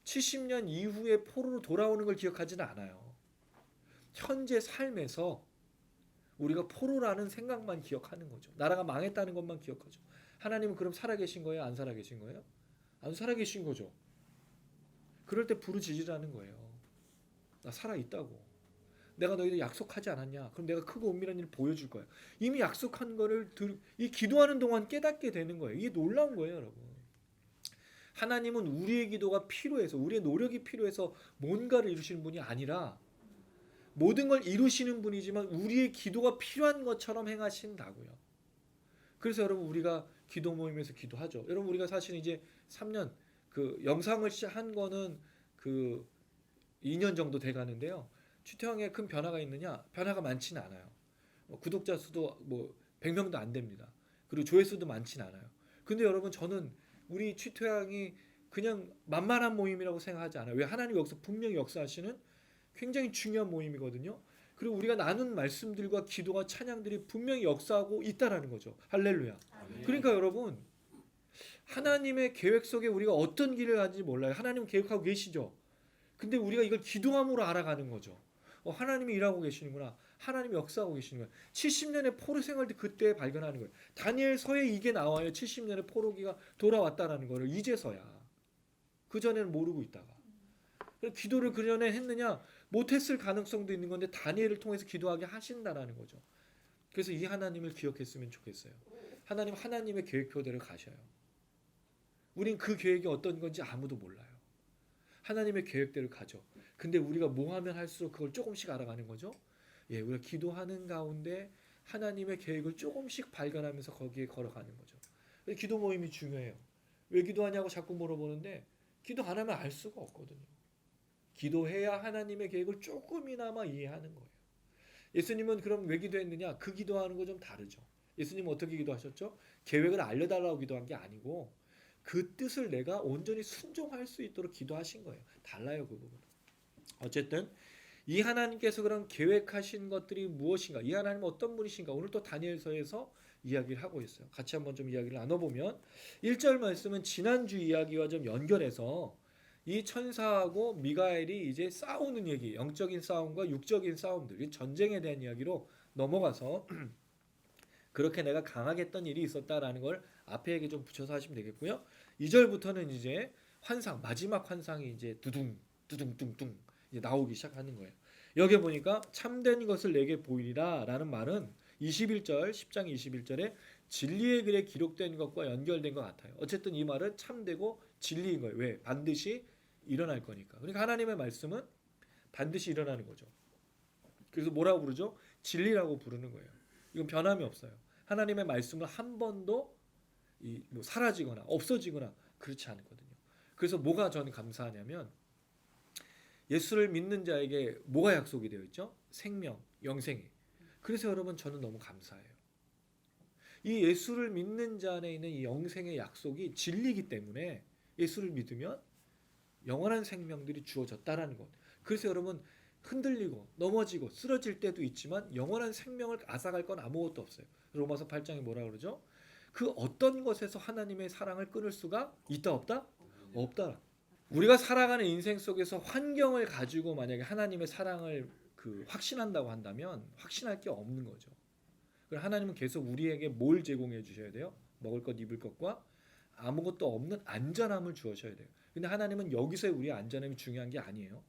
70년 이후에 포로로 돌아오는 걸 기억하지는 않아요. 현재 삶에서 우리가 포로라는 생각만 기억하는 거죠. 나라가 망했다는 것만 기억하죠. 하나님은 그럼 살아계신 거예요? 안 살아계신 거예요? 안 살아계신 거죠. 그럴 때 부르짖으라는 거예요. 나 살아있다고. 내가 너희들 약속하지 않았냐? 그럼 내가 크고 은밀한 일을 보여줄 거야. 이미 약속한 거를 이 기도하는 동안 깨닫게 되는 거예요. 이게 놀라운 거예요, 여러분. 하나님은 우리의 기도가 필요해서, 우리의 노력이 필요해서 뭔가를 이루시는 분이 아니라 모든 걸 이루시는 분이지만 우리의 기도가 필요한 것처럼 행하신다고요. 그래서 여러분, 우리가 기도 모임에서 기도하죠. 여러분, 우리가 사실 이제 3년 그 영상을 한 거는 그 2년 정도 돼 가는데요. 추태형에 큰 변화가 있느냐? 변화가 많지는 않아요. 구독자 수도 뭐 100명도 안 됩니다. 그리고 조회수도 많진 않아요. 근데 여러분 저는 우리 취토양이 그냥 만만한 모임이라고 생각하지 않아요. 왜? 하나님 여기서 분명히 역사하시는 굉장히 중요한 모임이거든요. 그리고 우리가 나눈 말씀들과 기도와 찬양들이 분명히 역사하고 있다라는 거죠. 할렐루야. 그러니까 여러분 하나님의 계획 속에 우리가 어떤 길을 가는지 몰라요. 하나님은 계획하고 계시죠. 근데 우리가 이걸 기도함으로 알아가는 거죠. 하나님이 일하고 계시는구나. 하나님이 역사하고 계시는 거예요. 70년의 포로 생활도 그때 발견하는 거예요. 다니엘서에 이게 나와요. 70년의 포로기가 돌아왔다라는 거를 이제서야. 그전에는 모르고 있다가. 기도를 그전에 했느냐? 못했을 가능성도 있는 건데 다니엘을 통해서 기도하게 하신다라는 거죠. 그래서 이 하나님을 기억했으면 좋겠어요. 하나님의 계획표대로 가셔요. 우린 그 계획이 어떤 건지 아무도 몰라요. 하나님의 계획대로 가죠. 근데 우리가 뭐 하면 할수록 그걸 조금씩 알아가는 거죠. 예, 우리가 기도하는 가운데 하나님의 계획을 조금씩 발견하면서 거기에 걸어가는 거죠. 기도 모임이 중요해요. 왜 기도하냐고 자꾸 물어보는데 기도 안 하면 알 수가 없거든요. 기도해야 하나님의 계획을 조금이나마 이해하는 거예요. 예수님은 그럼 왜 기도했느냐? 그 기도하는 거 좀 다르죠. 예수님은 어떻게 기도하셨죠? 계획을 알려달라고 기도한 게 아니고 그 뜻을 내가 온전히 순종할 수 있도록 기도하신 거예요. 달라요, 그 부분은. 어쨌든 이 하나님께서 그런 계획하신 것들이 무엇인가? 이 하나님은 어떤 분이신가? 오늘 또 다니엘서에서 이야기를 하고 있어요. 같이 한번 좀 이야기를 나눠보면 1절 말씀은 지난주 이야기와 좀 연결해서 이 천사하고 미가엘이 이제 싸우는 얘기, 영적인 싸움과 육적인 싸움들, 전쟁에 대한 이야기로 넘어가서 그렇게 내가 강하게 했던 일이 있었다라는 걸 앞에 얘기 좀 붙여서 하시면 되겠고요. 2절부터는 이제 환상, 마지막 환상이 이제 두둥 이제 나오기 시작하는 거예요. 여기 보니까 참된 것을 내게 보이리라라는 말은 21절, 10장 21절에 진리의 글에 기록된 것과 연결된 것 같아요. 어쨌든 이 말은 참되고 진리인 거예요. 왜? 반드시 일어날 거니까. 그러니까 하나님의 말씀은 반드시 일어나는 거죠. 그래서 뭐라고 부르죠? 진리라고 부르는 거예요. 이건 변함이 없어요. 하나님의 말씀은 한 번도 뭐 사라지거나 없어지거나 그렇지 않거든요. 그래서 뭐가 저는 감사하냐면 예수를 믿는 자에게 뭐가 약속이 되어 있죠? 생명, 영생이. 그래서 여러분 저는 너무 감사해요. 이 예수를 믿는 자 안에 있는 이 영생의 약속이 진리이기 때문에 예수를 믿으면 영원한 생명들이 주어졌다라는 것. 그래서 여러분 흔들리고 넘어지고 쓰러질 때도 있지만 영원한 생명을 앗아갈 건 아무것도 없어요. 로마서 8장에 뭐라 그러죠? 그 어떤 것에서 하나님의 사랑을 끊을 수가 있다 없다? 없다. 우리가 살아가는 인생 속에서 환경을 가지고 만약에 하나님의 사랑을 확신한다고 한다면 확신할 게 없는 거죠. 하나님은 계속 우리에게 뭘 제공해 주셔야 돼요? 먹을 것, 입을 것과 아무것도 없는 안전함을 주셔야 돼요. 근데 하나님은 여기서의 우리의 안전함이 중요한 게 아니에요.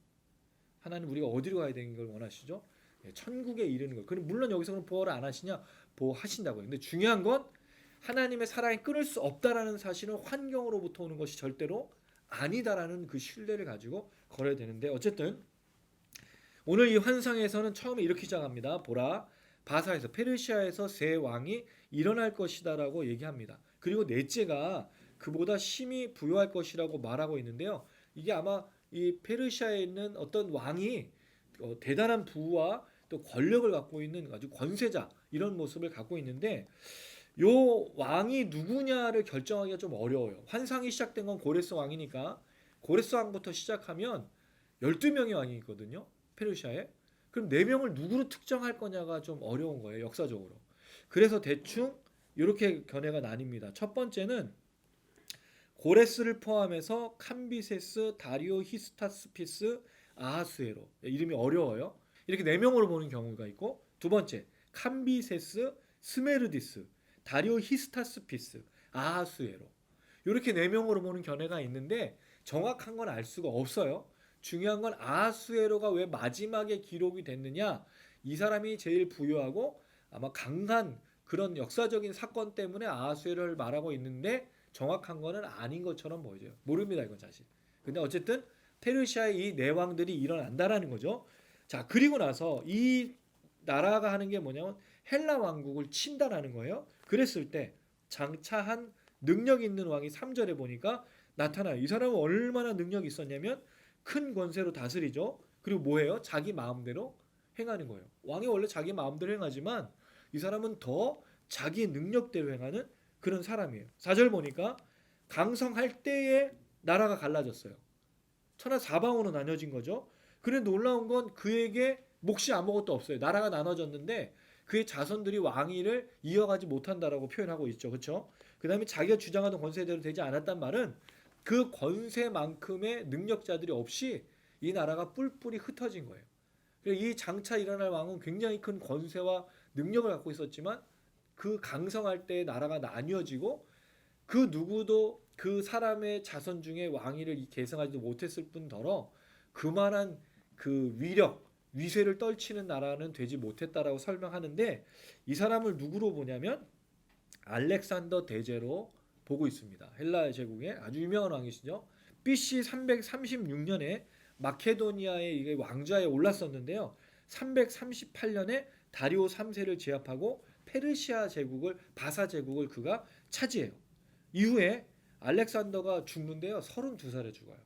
하나님 우리가 어디로 가야 되는 걸 원하시죠? 천국에 이르는 걸. 그럼 물론 여기서는 보호를 안 하시냐? 보호하신다고요. 근데 중요한 건 하나님의 사랑이 끊을 수 없다라는 사실은 환경으로부터 오는 것이 절대로 아니다라는 그 신뢰를 가지고 걸어야 되는데 어쨌든 오늘 이 환상에서는 처음에 이렇게 시작합니다. 보라, 바사에서 페르시아에서 새 왕이 일어날 것이다라고 얘기합니다. 그리고 넷째가 그보다 심히 부요할 것이라고 말하고 있는데요. 이게 아마 이 페르시아에 있는 어떤 왕이 대단한 부와 또 권력을 갖고 있는 아주 권세자 이런 모습을 갖고 있는데 요 왕이 누구냐를 결정하기가 좀 어려워요. 환상이 시작된 건 고레스 왕이니까 고레스 왕부터 시작하면 12명의 왕이 있거든요. 페르시아에. 그럼 4명을 누구로 특정할 거냐가 좀 어려운 거예요. 역사적으로. 그래서 대충 이렇게 견해가 나뉩니다. 첫 번째는 고레스를 포함해서 캄비세스, 다리오, 히스타스피스, 아하수에로. 이름이 어려워요. 이렇게 4명으로 보는 경우가 있고 두 번째 캄비세스, 스메르디스, 다리오, 히스타스피스, 아하수에로. 이렇게 4명으로 보는 견해가 있는데 정확한 건 알 수가 없어요. 중요한 건 아하수에로가 왜 마지막에 기록이 됐느냐. 이 사람이 제일 부유하고 아마 강한 그런 역사적인 사건 때문에 아하수에로를 말하고 있는데 정확한 거는 아닌 것처럼 보여져요. 모릅니다 이건 사실. 근데 어쨌든 페르시아의 이 4왕들이 일어난다라는 거죠. 자 그리고 나서 이 나라가 하는 게 뭐냐면 헬라 왕국을 친다라는 거예요. 그랬을 때 장차한 능력 있는 왕이 3절에 보니까 나타나요. 이 사람은 얼마나 능력이 있었냐면 큰 권세로 다스리죠. 그리고 뭐예요? 자기 마음대로 행하는 거예요. 왕이 원래 자기 마음대로 행하지만 이 사람은 더 자기 능력대로 행하는 그런 사람이에요. 4절 보니까 강성할 때에 나라가 갈라졌어요. 천하 사방으로 나뉘어진 거죠. 그런데 놀라운 건 그에게 몫이 아무것도 없어요. 나라가 나눠졌는데 그의 자손들이 왕위를 이어가지 못한다라고 표현하고 있죠. 그렇죠? 그 다음에 자기가 주장하던 권세대로 되지 않았단 말은 그 권세만큼의 능력자들이 없이 이 나라가 뿔뿔이 흩어진 거예요. 이 장차 일어날 왕은 굉장히 큰 권세와 능력을 갖고 있었지만 그 강성할 때 나라가 나뉘어지고 그 누구도 그 사람의 자손 중에 왕위를 계승하지도 못했을 뿐더러 그만한 그 위력, 위세를 떨치는 나라는 되지 못했다라고 설명하는데 이 사람을 누구로 보냐면 알렉산더 대제로 보고 있습니다. 헬라 제국의 아주 유명한 왕이시죠. BC 336년에 마케도니아의 이게 왕좌에 올랐었는데요. 338년에 다리오 3세를 제압하고 페르시아 제국을 바사 제국을 그가 차지해요. 이후에 알렉산더가 죽는데요. 32살에 죽어요.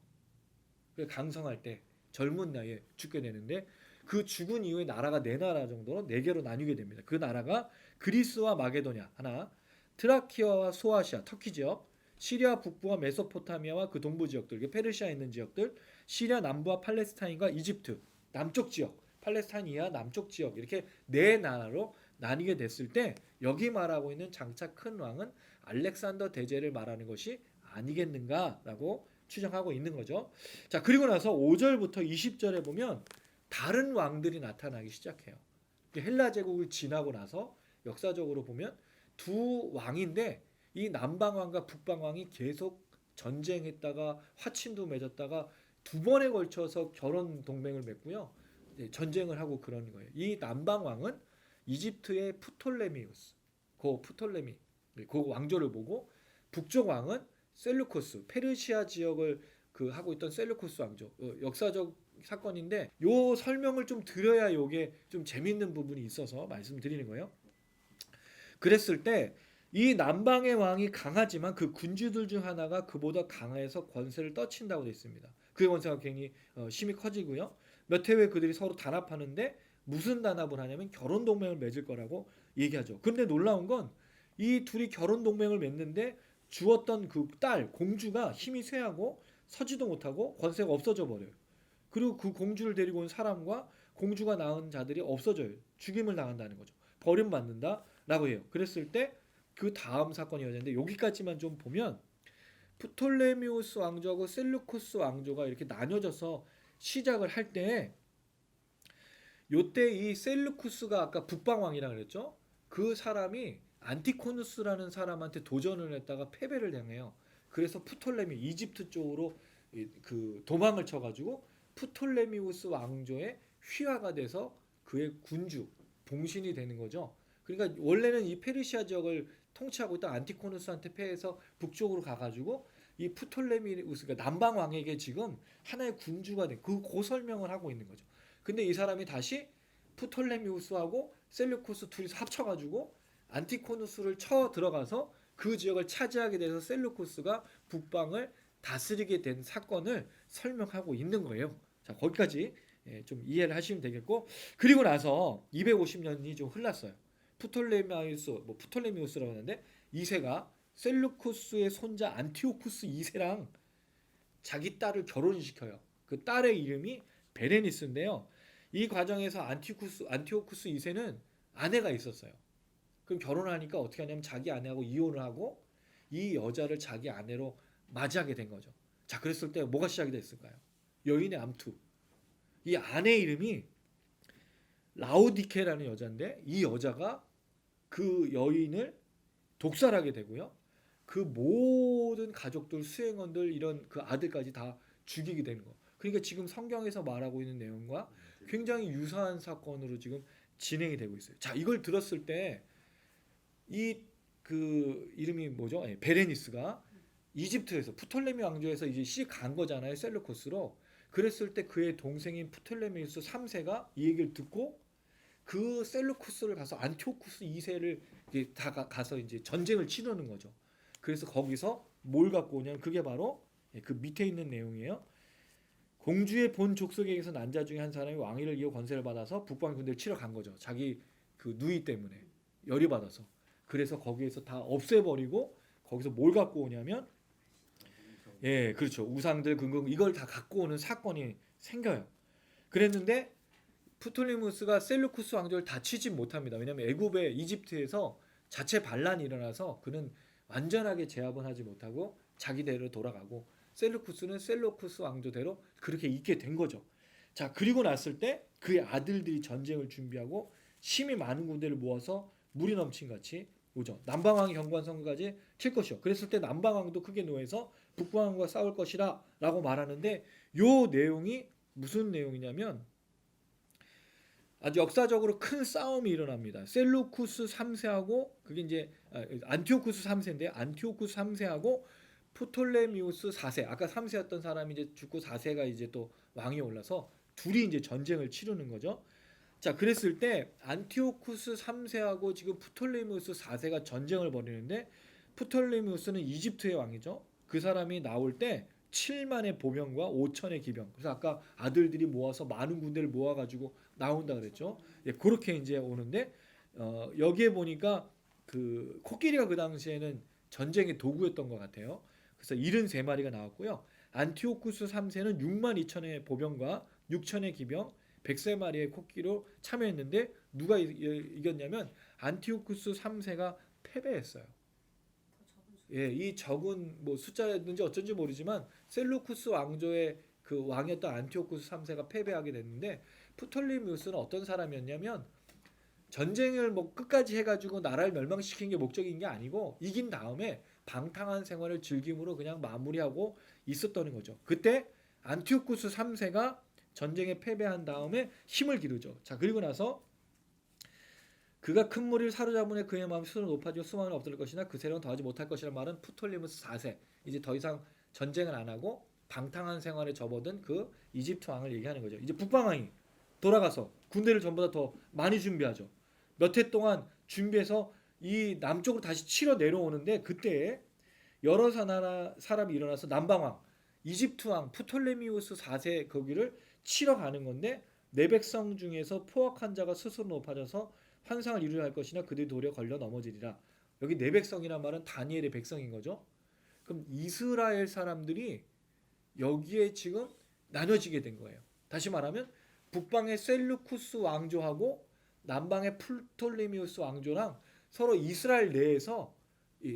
강성할 때 젊은 나이에 죽게 되는데 그 죽은 이후에 나라가 네 나라 정도로 네 개로 나뉘게 됩니다. 그 나라가 그리스와 마게도냐 하나, 트라키아와 소아시아 터키 지역, 시리아 북부와 메소포타미아와 그 동부 지역들, 이게 페르시아에 있는 지역들, 시리아 남부와 팔레스타인과 이집트 남쪽 지역, 팔레스타인 이하 남쪽 지역 이렇게 네 나라로 나뉘게 됐을 때 여기 말하고 있는 장차 큰 왕은 알렉산더 대제를 말하는 것이 아니겠는가라고 추정하고 있는 거죠. 자, 그리고 나서 5절부터 20절에 보면 다른 왕들이 나타나기 시작해요. 헬라 제국을 지나고 나서 역사적으로 보면 두 왕인데 이 남방 왕과 북방 왕이 계속 전쟁했다가 화친도 맺었다가 두 번에 걸쳐서 결혼 동맹을 맺고요. 전쟁을 하고 그런 거예요. 이 남방 왕은 이집트의 프톨레미우스, 그 왕조를 보고 북쪽 왕은 셀루코스, 페르시아 지역을 그 하고 있던 셀루코스 왕조. 역사적 사건인데 요 설명을 좀 드려야 요게 좀 재밌는 부분이 있어서 말씀드리는 거예요. 그랬을 때 이 남방의 왕이 강하지만 그 군주들 중 하나가 그보다 강해서 권세를 떠친다고 되어 있습니다. 그의 권세가 굉장히 힘이 커지고요. 몇 해 후에 그들이 서로 단합하는데 무슨 단합을 하냐면 결혼 동맹을 맺을 거라고 얘기하죠. 그런데 놀라운 건 이 둘이 결혼 동맹을 맺는데 주었던 그 딸 공주가 힘이 쇠하고 서지도 못하고 권세가 없어져 버려요. 그리고 그 공주를 데리고 온 사람과 공주가 낳은 자들이 없어져요. 죽임을 당한다는 거죠. 버림받는다라고 해요. 그랬을 때 그 다음 사건이 이어지는데 여기까지만 좀 보면 프톨레미우스 왕조하고 셀루코스 왕조가 이렇게 나뉘어져서 시작을 할 때 요때 이 셀루쿠스가 아까 북방 왕이라고 그랬죠. 그 사람이 안티코누스라는 사람한테 도전을 했다가 패배를 당해요. 그래서 프톨레미 이집트 쪽으로 그 도망을 쳐가지고 프톨레미우스 왕조의 휘하가 돼서 그의 군주 봉신이 되는 거죠. 그러니까 원래는 이 페르시아 지역을 통치하고 있던 안티코누스한테 패해서 북쪽으로 가가지고 이 프톨레미우스가 남방 왕에게 지금 하나의 군주가 된 그 설명을 하고 있는 거죠. 근데 이 사람이 다시 프톨레미우스하고 셀루코스 둘이서 합쳐가지고 안티코누스를 쳐 들어가서 그 지역을 차지하게 돼서 셀루코스가 북방을 다스리게 된 사건을 설명하고 있는 거예요. 자, 거기까지 좀 이해를 하시면 되겠고, 그리고 나서 250년이 좀 흘렀어요. 프톨레미우스라고 하는데 2세가 셀루코스의 손자 안티오쿠스 2세랑 자기 딸을 결혼시켜요. 그 딸의 이름이 베레니스인데요. 이 과정에서 안티오쿠스 2세는 아내가 있었어요. 그럼 결혼하니까 어떻게 하냐면 자기 아내하고 이혼을 하고 이 여자를 자기 아내로 맞이하게 된 거죠. 자, 그랬을 때 뭐가 시작이 됐을까요? 여인의 암투. 이 아내 이름이 라우디케라는 여자인데 이 여자가 그 여인을 독살하게 되고요. 그 모든 가족들, 수행원들 이런 그 아들까지 다 죽이게 되는 거. 그러니까 지금 성경에서 말하고 있는 내용과 굉장히 유사한 사건으로 지금 진행이 되고 있어요. 자, 이걸 들었을 때 이 그 이름이 뭐죠? 베레니스가 이집트에서 프톨레미 왕조에서 이제 시간 거잖아요. 셀루코스로. 그랬을 때 그의 동생인 프톨레미우스 3세가 이 얘기를 듣고 그 셀루코스를 가서 안티오쿠스 2세를 다 가서 이제 전쟁을 치르는 거죠. 그래서 거기서 뭘 갖고 오냐면 그게 바로 그 밑에 있는 내용이에요. 공주의 본 족속에게서 난 자 중에 한 사람이 왕위를 이어 권세를 받아서 북방 군대를 치러 간 거죠. 자기 그 누이 때문에 열이 받아서. 그래서 거기에서 다 없애버리고 거기서 뭘 갖고 오냐면 예, 그렇죠. 우상들 근거 이걸 다 갖고 오는 사건이 생겨요. 그랬는데 프톨레미우스가 셀루쿠스 왕조를 다 취집 못합니다. 왜냐하면 애굽의 이집트에서 자체 반란이 일어나서 그는 완전하게 제압은 하지 못하고 자기대로 돌아가고 셀루쿠스는 셀루쿠스 왕조대로 그렇게 있게 된 거죠. 자, 그리고 났을 때 그의 아들들이 전쟁을 준비하고 힘이 많은 군대를 모아서 물이 넘친 같이 오죠. 남방왕이 견고한 성까지 칠 것이요. 그랬을 때 남방왕도 크게 노해서 북방왕과 싸울 것이라 라고 말하는데 요 내용이 무슨 내용이냐면 아주 역사적으로 큰 싸움이 일어납니다. 셀루쿠스 3세하고 그게 이제 안티오쿠스 3세인데 안티오쿠스 3세하고 프톨레미우스 4세 아까 3세였던 사람이 이제 죽고 4세가 이제 또 왕이 올라서 둘이 이제 전쟁을 치르는 거죠. 자, 그랬을 때 안티오쿠스 3세하고 지금 프톨레미우스 4세가 전쟁을 벌이는데 프톨레미우스는 이집트의 왕이죠. 그 사람이 나올 때 7만의 보병과 5천의 기병. 그래서 아까 아들들이 모아서 많은 군대를 모아가지고 나온다 그랬죠. 예, 그렇게 이제 오는데 여기에 보니까 그 코끼리가 그 당시에는 전쟁의 도구였던 것 같아요. 그래서 73마리가 나왔고요. 안티오쿠스 3세는 6만 2천의 보병과 6천의 기병, 100마리의 코끼리로 참여했는데 누가 이겼냐면 안티오쿠스 3세가 패배했어요. 예, 이 적은 뭐 숫자였는지 어쩐지 모르지만 셀루쿠스 왕조의 그 왕이었던 안티오쿠스 3세가 패배하게 됐는데 프톨레미우스는 어떤 사람이었냐면 전쟁을 뭐 끝까지 해가지고 나라를 멸망시킨 게 목적인 게 아니고 이긴 다음에 방탕한 생활을 즐김으로 그냥 마무리하고 있었다는 거죠. 그때 안티오쿠스 3세가 전쟁에 패배한 다음에 힘을 기르죠. 자, 그리고 나서 그가 큰 무리를 사로잡으니 그의 마음이 스스로 높아지고 수많은 없을 것이나 그 세력은 더하지 못할 것이라는 말은 프톨레미우스 4세 이제 더 이상 전쟁을 안 하고 방탕한 생활에 접어든 그 이집트 왕을 얘기하는 거죠. 이제 북방왕이 돌아가서 군대를 전부 다 더 많이 준비하죠. 몇 해 동안 준비해서 이 남쪽으로 다시 치러 내려오는데 그때 여러 사람이 일어나서 남방왕 이집트 왕 프톨레미우스 4세 거기를 치러 가는 건데 내 백성 중에서 포악한 자가 스스로 높아져서 환상을 이루려 할 것이나 그들이 도리어 걸려 넘어지리라. 여기 내 백성이란 말은 다니엘의 백성인 거죠. 그럼 이스라엘 사람들이 여기에 지금 나눠지게 된 거예요. 다시 말하면 북방의 셀루쿠스 왕조하고 남방의 프톨레미우스 왕조랑 서로 이스라엘 내에서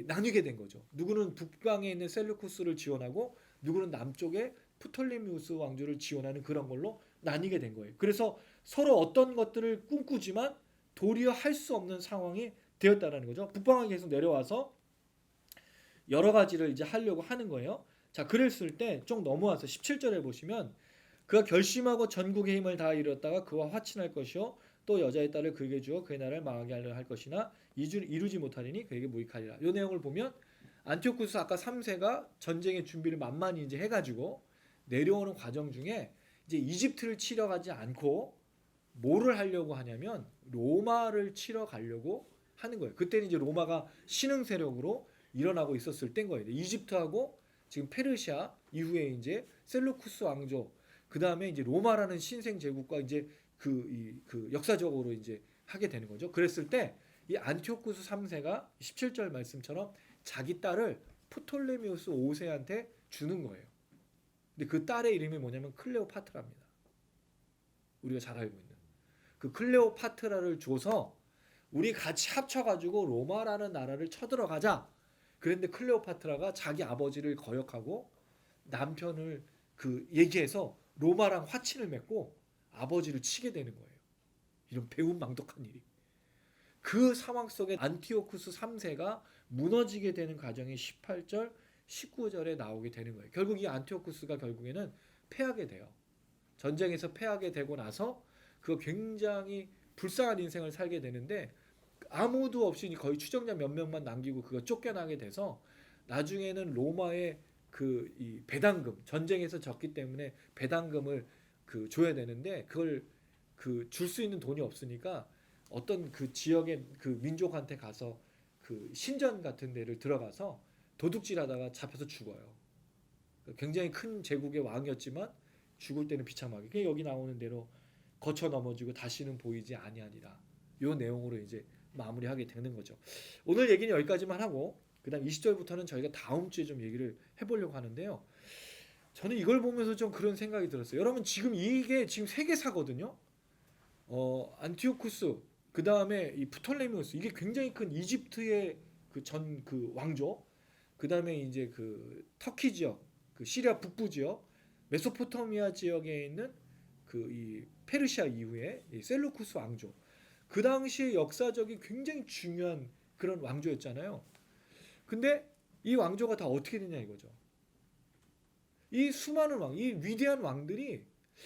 나뉘게 된 거죠. 누구는 북방에 있는 셀루쿠스를 지원하고 누구는 남쪽의 프톨레미우스 왕조를 지원하는 그런 걸로 나뉘게 된 거예요. 그래서 서로 어떤 것들을 꿈꾸지만 도리어 할 수 없는 상황이 되었다라는 거죠. 북방왕이 계속 내려와서 여러 가지를 이제 하려고 하는 거예요. 자, 그랬을 때 좀 넘어와서 17절에 보시면 그가 결심하고 전국의 힘을 다 이뤘다가 그와 화친할 것이요 또 여자의 딸을 그에게 주어 그의 나라를 망하게 하려 할 것이나 이루지 못하리니 그에게 무익하리라. 이 내용을 보면 안티오쿠스 아까 3세가 전쟁의 준비를 만만히 이제 해가지고 내려오는 과정 중에 이제 이집트를 치러 가지 않고 뭐를 하려고 하냐면 로마를 치러 가려고 하는 거예요. 그때는 이제 로마가 신흥 세력으로 일어나고 있었을 때인 거예요. 이집트하고 지금 페르시아 이후에 이제 셀루쿠스 왕조 그 다음에 이제 로마라는 신생 제국과 이제 그 역사적으로 이제 하게 되는 거죠. 그랬을 때 이 안티오쿠스 3세가 17절 말씀처럼 자기 딸을 프톨레미우스 5세한테 주는 거예요. 근데 그 딸의 이름이 뭐냐면 클레오파트라입니다. 우리가 잘 알고 있는 그 클레오파트라를 줘서 우리 같이 합쳐가지고 로마라는 나라를 쳐들어가자. 그런데 클레오파트라가 자기 아버지를 거역하고 남편을 그 얘기해서 로마랑 화친을 맺고 아버지를 치게 되는 거예요. 이런 배은망덕한 일이. 그 상황 속에 안티오쿠스 3세가 무너지게 되는 과정이 18절, 19절에 나오게 되는 거예요. 결국 이 안티오쿠스가 결국에는 패하게 돼요. 전쟁에서 패하게 되고 나서 그 굉장히 불쌍한 인생을 살게 되는데 아무도 없이 거의 추종자 몇 명만 남기고 그거 쫓겨나게 돼서 나중에는 로마의 이 배당금 전쟁에서 졌기 때문에 배당금을 줘야 되는데 그걸 줄 수 있는 돈이 없으니까 어떤 그 지역의 그 민족한테 가서 그 신전 같은 데를 들어가서 도둑질하다가 잡혀서 죽어요. 굉장히 큰 제국의 왕이었지만 죽을 때는 비참하게. 그게 여기 나오는 대로 거쳐 넘어지고 다시는 보이지 아니하니라. 요 내용으로 이제 마무리하게 되는 거죠. 오늘 얘기는 여기까지만 하고 그다음 20절부터는 저희가 다음 주에 좀 얘기를 해보려고 하는데요. 저는 이걸 보면서 좀 그런 생각이 들었어요. 여러분 지금 이게 지금 세계사거든요. 안티오쿠스 그 다음에 이 프톨레미우스 이게 굉장히 큰 이집트의 그 왕조 그 다음에 이제 그 터키 지역 그 시리아 북부 지역 메소포타미아 지역에 있는 그 이 페르시아 이후에 이 셀루쿠스 왕조 그 당시의 역사적인 굉장히 중요한 그런 왕조였잖아요. 근데 이 왕조가 다 어떻게 됐냐 이거죠. 이 수많은 왕, 이 위대한 왕들이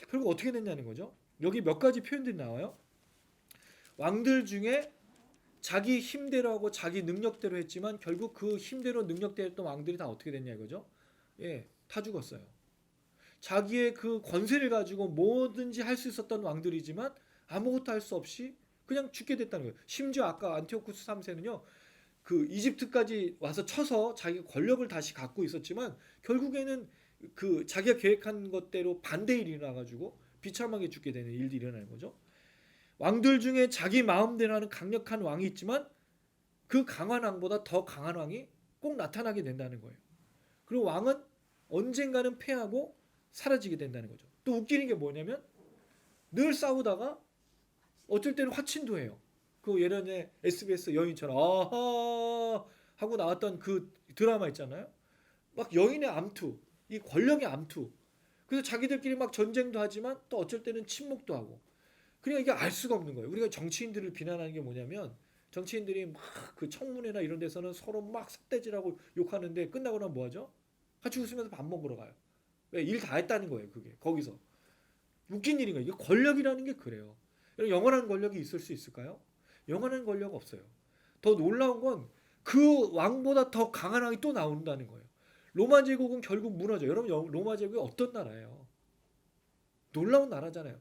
결국 어떻게 됐냐는 거죠. 여기 몇 가지 표현들이 나와요. 왕들 중에 자기 힘대로 하고 자기 능력대로 했지만 결국 그 힘대로 능력대로 했던 왕들이 다 어떻게 됐냐 이거죠. 예, 다 죽었어요. 자기의 그 권세를 가지고 뭐든지 할 수 있었던 왕들이지만 아무것도 할 수 없이 그냥 죽게 됐다는 거예요. 심지어 아까 안티오쿠스 3세는요. 그 이집트까지 와서 쳐서 자기 권력을 다시 갖고 있었지만 결국에는 그 자기가 계획한 것대로 반대 일이 일어나가지고 비참하게 죽게 되는 일들이 일어나는 거죠. 왕들 중에 자기 마음대로 하는 강력한 왕이 있지만 그 강한 왕보다 더 강한 왕이 꼭 나타나게 된다는 거예요. 그리고 왕은 언젠가는 패하고 사라지게 된다는 거죠. 또 웃기는 게 뭐냐면 늘 싸우다가 어쩔 때는 화친도 해요. 그 예전에 SBS 여인처럼 아하 하고 나왔던 그 드라마 있잖아요. 막 여인의 암투, 이 권력의 암투. 그래서 자기들끼리 막 전쟁도 하지만 또 어쩔 때는 침묵도 하고. 그러니까 이게 알 수가 없는 거예요. 우리가 정치인들을 비난하는 게 뭐냐면 정치인들이 막 그 청문회나 이런 데서는 서로 막 삿대질하고 욕하는데 끝나고 나면 뭐 하죠? 같이 웃으면서 밥 먹으러 가요. 왜? 일 다 했다는 거예요. 그게 거기서. 웃긴 일인 거예요. 이게 권력이라는 게 그래요. 영원한 권력이 있을 수 있을까요? 영원한 권력 없어요. 더 놀라운 건 그 왕보다 더 강한 왕이 또 나온다는 거예요. 로마 제국은 결국 무너져요. 여러분 로마 제국이 어떤 나라예요? 놀라운 나라잖아요.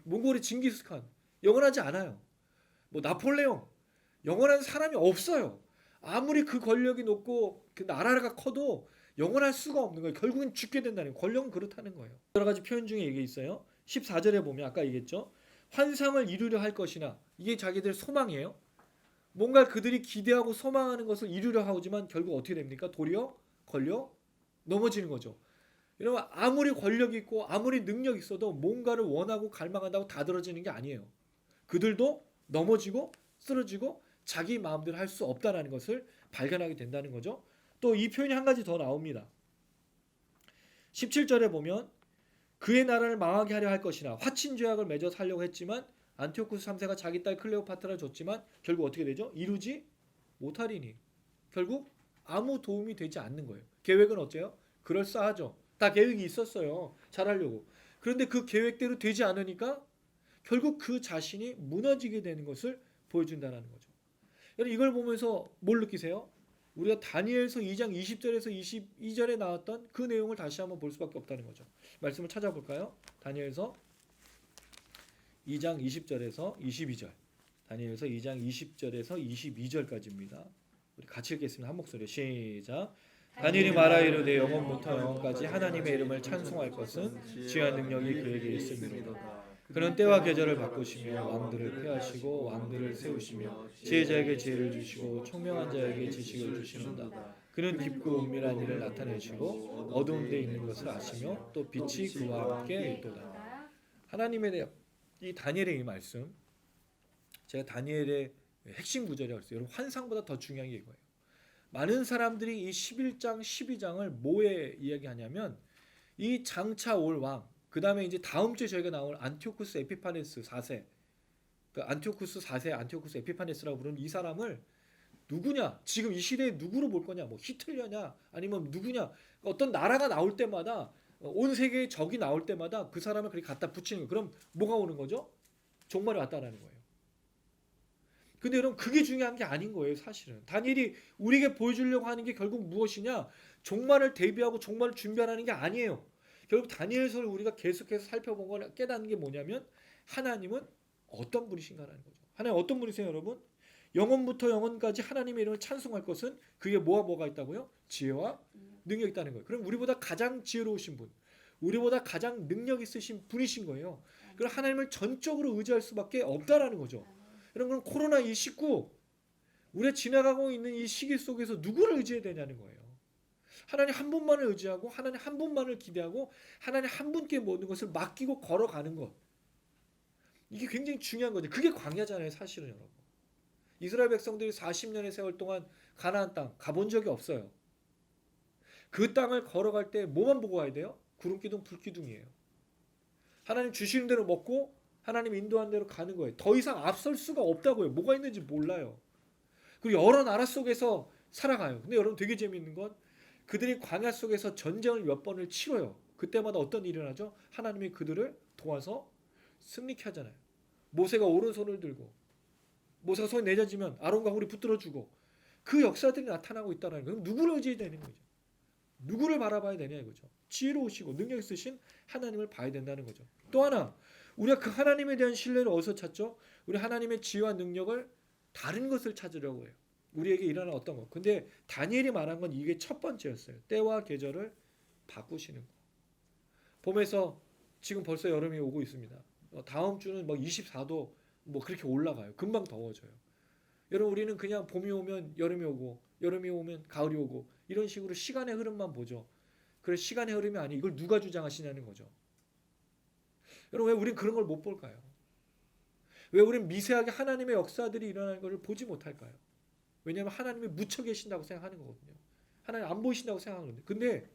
몽골의 징기스칸 영원하지 않아요. 뭐 나폴레옹 영원한 사람이 없어요. 아무리 그 권력이 높고 그 나라가 커도 영원할 수가 없는 거예요. 결국은 죽게 된다는 거예요. 권력은 그렇다는 거예요. 여러 가지 표현 중에 이게 있어요. 14절에 보면 아까 얘기했죠. 환상을 이루려 할 것이나 이게 자기들 소망이에요. 뭔가 그들이 기대하고 소망하는 것을 이루려 하지만 결국 어떻게 됩니까? 도리어 걸려 넘어지는 거죠. 여러분 아무리 권력이 있고 아무리 능력이 있어도 뭔가를 원하고 갈망한다고 다 들어지는 게 아니에요. 그들도 넘어지고 쓰러지고 자기 마음대로 할 수 없다는 것을 발견하게 된다는 거죠. 또 이 표현이 한 가지 더 나옵니다. 17절에 보면 그의 나라를 망하게 하려 할 것이나 화친 죄악을 맺어 살려고 했지만 안티오쿠스 3세가 자기 딸 클레오파트라를 줬지만 결국 어떻게 되죠? 이루지 못하리니 결국 아무 도움이 되지 않는 거예요. 계획은 어째요? 그럴싸하죠. 다 계획이 있었어요. 잘하려고. 그런데 그 계획대로 되지 않으니까 결국 그 자신이 무너지게 되는 것을 보여준다는 거죠. 여러분 이걸 보면서 뭘 느끼세요? 우리가 다니엘서 2장 20절에서 22절에 나왔던 그 내용을 다시 한번 볼 수밖에 없다는 거죠. 말씀을 찾아볼까요? 다니엘서 2장 20절에서 22절. 다니엘서 2장 20절에서 22절까지입니다. 우리 같이 읽겠습니다. 한 목소리로 시작. 다니엘이 말하 이르되 영원부터 영원까지 하나님의 이름을 찬송할 것은 지혜와 능력이 그에게 있음이로다. 그는 때와 계절을 바꾸시며 왕들을 폐하시고 왕들을 세우시며 지혜자에게 지혜를 주시고 총명한 자에게 지식을 주시는다. 그는 깊고 은밀한 일을 나타내시고 어두운 데 있는 것을 아시며 또 빛이 그와 함께 있도다. 하나님에 대한 이 다니엘의 이 말씀, 제가 다니엘의 핵심 구절이라고 했어요. 여러분 환상보다 더 중요한 게 이거예요. 많은 사람들이 이 11장, 12장을 뭐에 이야기하냐면 이 장차 올 왕, 그 다음에 이제 다음 주에 저희가 나올 안티오쿠스 에피파네스 4세, 그 안티오쿠스 4세, 안티오쿠스 에피파네스라고 부르는 이 사람을 누구냐, 지금 이 시대에 누구로 볼 거냐, 뭐 히틀러냐, 아니면 누구냐, 어떤 나라가 나올 때마다 온 세계의 적이 나올 때마다 그 사람을 그렇게 갖다 붙이는 거예요. 그럼 뭐가 오는 거죠? 종말이 왔다라는 거예요. 근데 여러분 그게 중요한 게 아닌 거예요. 사실은 다니엘이 우리에게 보여주려고 하는 게 결국 무엇이냐, 종말을 대비하고 종말을 준비하라는 게 아니에요. 결국 다니엘서를 우리가 계속해서 살펴보고 깨닫는 게 뭐냐면 하나님은 어떤 분이신가라는 거죠. 하나님 어떤 분이세요 여러분? 영원부터 영원까지 하나님의 이름을 찬송할 것은 그게 뭐가 있다고요? 지혜와 능력이 있다는 거예요. 그럼 우리보다 가장 지혜로우신 분, 우리보다 가장 능력 있으신 분이신 거예요. 그럼 하나님을 전적으로 의지할 수밖에 없다라는 거죠. 여러분 그럼 코로나19 우리가 지나가고 있는 이 시기 속에서 누구를 의지해야 되냐는 거예요. 하나님 한 분만을 의지하고 하나님 한 분만을 기대하고 하나님 한 분께 모든 것을 맡기고 걸어가는 것. 이게 굉장히 중요한 거죠. 그게 광야잖아요, 사실은 여러분. 이스라엘 백성들이 40년의 세월 동안 가나안 땅 가본 적이 없어요. 그 땅을 걸어갈 때 뭐만 보고 가야 돼요? 구름기둥, 불기둥이에요. 하나님 주시는 대로 먹고 하나님 인도한 대로 가는 거예요. 더 이상 앞설 수가 없다고요. 뭐가 있는지 몰라요. 그리고 여러 나라 속에서 살아가요. 근데 여러분 되게 재미있는 건 그들이 광야 속에서 전쟁을 몇 번을 치러요. 그때마다 어떤 일이 일어나죠? 하나님이 그들을 도와서 승리케 하잖아요. 모세가 오른손을 들고 모세가 손이 내려지면 아론과 홀이 붙들어주고 그 역사들이 나타나고 있다는 거예요. 그럼 누구를 의지해야 되는 거죠? 누구를 바라봐야 되냐 이거죠. 지혜로우시고 능력 있으신 하나님을 봐야 된다는 거죠. 또 하나 우리가 그 하나님에 대한 신뢰를 어디서 찾죠? 우리 하나님의 지혜와 능력을 다른 것을 찾으려고 해요. 우리에게 일어나는 어떤 것. 근데 다니엘이 말한 건 이게 첫 번째였어요. 때와 계절을 바꾸시는 거. 봄에서 지금 벌써 여름이 오고 있습니다. 다음 주는 뭐 24도 뭐 그렇게 올라가요. 금방 더워져요. 여러분 우리는 그냥 봄이 오면 여름이 오고 여름이 오면 가을이 오고 이런 식으로 시간의 흐름만 보죠. 그래서 시간의 흐름이 아니 이걸 누가 주장하시냐는 거죠. 여러분 왜 우린 그런 걸 못 볼까요? 왜 우린 미세하게 하나님의 역사들이 일어나는 것을 보지 못할까요? 왜냐하면 하나님이 묻혀 계신다고 생각하는 거거든요. 하나님 안 보이신다고 생각하는데 근데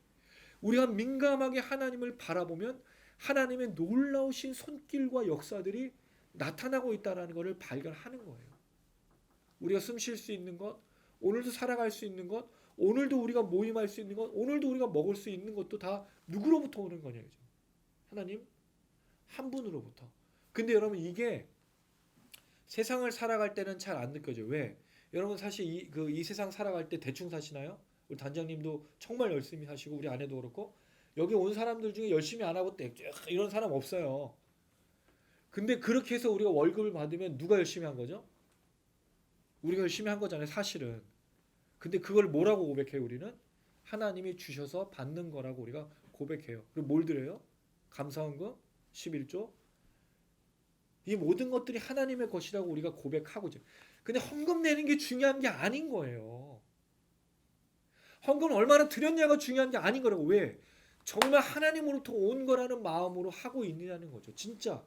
우리가 민감하게 하나님을 바라보면 하나님의 놀라우신 손길과 역사들이 나타나고 있다는 것을 발견하는 거예요. 우리가 숨 쉴 수 있는 것, 오늘도 살아갈 수 있는 것, 오늘도 우리가 모임할 수 있는 것, 오늘도 우리가 먹을 수 있는 것도 다 누구로부터 오는 거냐 이죠. 하나님 한 분으로부터. 근데 여러분 이게 세상을 살아갈 때는 잘 안 느껴져요. 왜? 여러분 사실 이 세상 살아갈 때 대충 사시나요? 우리 단장님도 정말 열심히 하시고 우리 아내도 그렇고 여기 온 사람들 중에 열심히 안 하고 이런 사람 없어요. 근데 그렇게 해서 우리가 월급을 받으면 누가 열심히 한 거죠? 우리가 열심히 한 거잖아요, 사실은. 근데 그걸 뭐라고 고백해요, 우리는? 하나님이 주셔서 받는 거라고 우리가 고백해요. 그리고 뭘 드려요? 감사헌금, 11조. 이 모든 것들이 하나님의 것이라고 우리가 고백하고죠. 근데 헌금 내는 게 중요한 게 아닌 거예요. 헌금을 얼마나 드렸냐가 중요한 게 아닌 거라고. 왜? 정말 하나님으로부터 온 거라는 마음으로 하고 있느냐는 거죠. 진짜.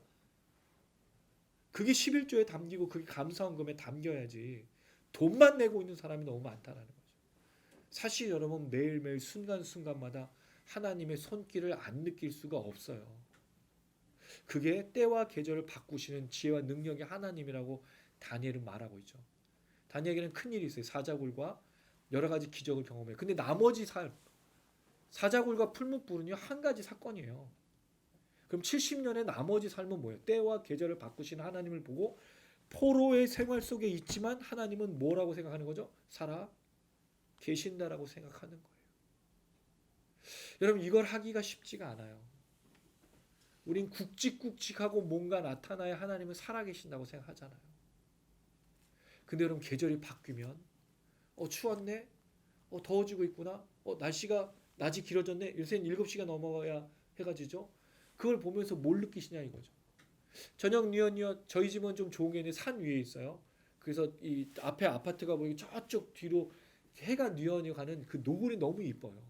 그게 11조에 담기고 그게 감사헌금에 담겨야지. 돈만 내고 있는 사람이 너무 많다는 거죠. 사실 여러분 매일매일 순간순간마다 하나님의 손길을 안 느낄 수가 없어요. 그게 때와 계절을 바꾸시는 지혜와 능력의 하나님이라고 다니엘은 말하고 있죠. 다니엘에게는 큰일이 있어요. 사자굴과 여러 가지 기적을 경험해요. 근데 나머지 삶, 사자굴과 풀무불은요 한 가지 사건이에요. 그럼 70년의 나머지 삶은 뭐예요? 때와 계절을 바꾸시는 하나님을 보고 포로의 생활 속에 있지만 하나님은 뭐라고 생각하는 거죠? 살아 계신다라고 생각하는 거예요. 여러분 이걸 하기가 쉽지가 않아요. 우린 굵직굵직하고 뭔가 나타나야 하나님은 살아계신다고 생각하잖아요. 근데 여러분 계절이 바뀌면 추웠네? 더워지고 있구나? 낮이 길어졌네? 요새는 7시가 넘어야 해가 지죠? 그걸 보면서 뭘 느끼시냐 이거죠. 저녁 뉘엿뉘엿 저희 집은 좀 좋은 게 있는데 산 위에 있어요. 그래서 이 앞에 아파트가 보이고 저쪽 뒤로 해가 뉘엿뉘엿 가는 그 노을이 너무 이뻐요.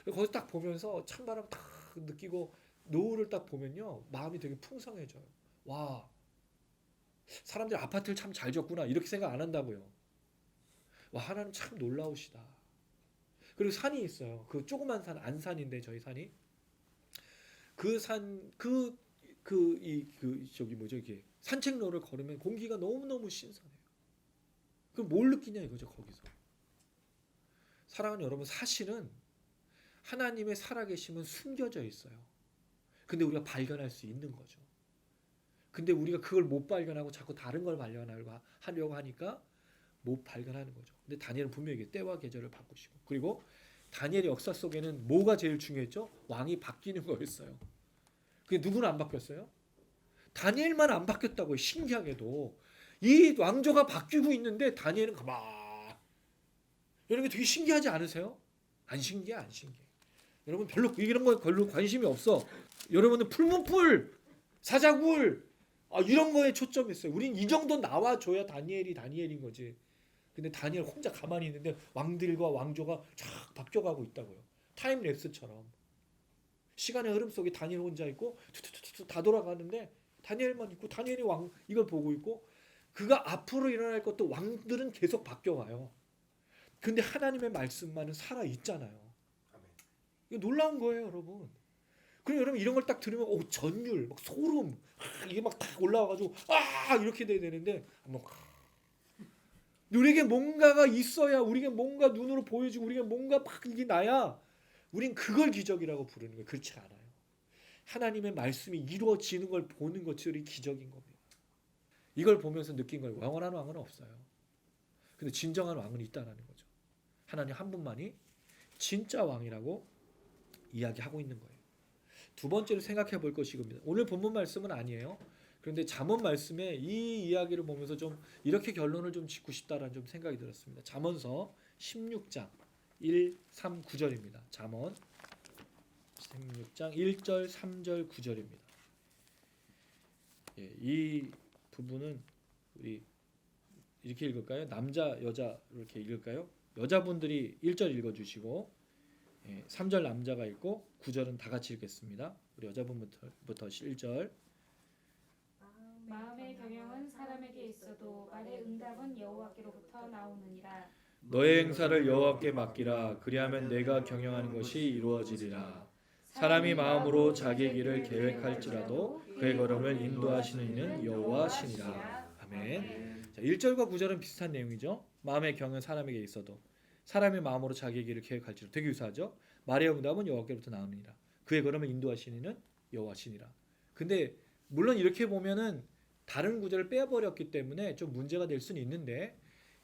거기서 딱 보면서 찬바람 딱 느끼고 노을을 딱 보면요 마음이 되게 풍성해져요. 와 사람들이 아파트를 참 잘 지었구나 이렇게 생각 안 한다고요. 와 하나님 참 놀라우시다. 그리고 산이 있어요. 그 조그만 산 안산인데 저희 산이 그 산 이게 산책로를 걸으면 공기가 너무너무 신선해요. 그럼 뭘 느끼냐 이거죠 거기서. 사랑하는 여러분 사실은 하나님의 살아계심은 숨겨져 있어요. 근데 우리가 발견할 수 있는 거죠. 근데 우리가 그걸 못 발견하고 자꾸 다른 걸 발견하려고 하니까 못 발견하는 거죠. 근데 다니엘은 분명히 때와 계절을 바꾸시고 그리고 다니엘의 역사 속에는 뭐가 제일 중요했죠? 왕이 바뀌는 거였어요. 그게 누구는 안 바뀌었어요? 다니엘만 안 바뀌었다고요. 신기하게도 이 왕조가 바뀌고 있는데 다니엘은 가만. 여러분 되게 신기하지 않으세요? 안 신기해. 여러분 별로 이런 거에 별로 관심이 없어. 여러분은 풀문풀, 사자굴 이런 거에 초점이 있어요. 우린 이 정도 나와줘야 다니엘인 거지. 근데 다니엘 혼자 가만히 있는데 왕들과 왕조가 쫙 바뀌어가고 있다고요. 타임랩스처럼. 시간의 흐름 속에 다니엘 혼자 있고 투투투투 다 돌아가는데 다니엘만 있고 다니엘이 왕 이걸 보고 있고 그가 앞으로 일어날 것도 왕들은 계속 바뀌어가요. 근데 하나님의 말씀만은 살아 있잖아요. 아멘. 이거 놀라운 거예요, 여러분. 그럼 여러분 이런 걸 딱 들으면 오 전율, 막 소름, 이게 막 딱 올라와가지고 이렇게 돼야 되는데 우리에게 뭔가가 있어야 우리에게 뭔가 눈으로 보여지고 우리에게 뭔가 막 이게 나야 우린 그걸 기적이라고 부르는 거예요. 그렇지 않아요. 하나님의 말씀이 이루어지는 걸 보는 것이 기적인 겁니다. 이걸 보면서 느낀 거예요. 영원한 왕은 없어요. 근데 진정한 왕은 있다라는 거죠. 하나님 한 분만이 진짜 왕이라고 이야기하고 있는 거예요. 두 번째로 생각해 볼 것이 이겁니다. 오늘 본문 말씀은 아니에요. 그런데 잠언 말씀에 이 이야기를 보면서 좀 이렇게 결론을 좀 짓고 싶다라는 좀 생각이 들었습니다. 잠언서 16장 1, 3, 9절입니다. 잠언 16장 1절, 3절, 9절입니다. 예, 이 부분은 우리 이렇게 읽을까요? 남자, 여자 이렇게 읽을까요? 여자분들이 1절 읽어주시고 3절 남자가 읽고 9절은 다 같이 읽겠습니다. 우리 여자분부터 1절. 마음의 경영은 사람에게 있어도 말의 응답은 여호와께로부터 나오느니라. 너의 행사를 여호와께 맡기라. 그리하면 내가 경영하는 것이 이루어지리라. 사람이 마음으로 자기의 길을 계획할지라도 그의 걸음을 인도하시는 이는 여호와시니라. 아멘. 자, 1절과 9절은 비슷한 내용이죠. 마음의 경영은 사람에게 있어도 사람의 마음으로 자기의 길을 계획할지라도 되게 유사하죠. 말의 응답은 여호와께로부터 나오느니라. 그의 걸음을 인도하시는 이는 여호와시니라. 근데 물론 이렇게 보면은 다른 구절을 빼버렸기 때문에 좀 문제가 될 수는 있는데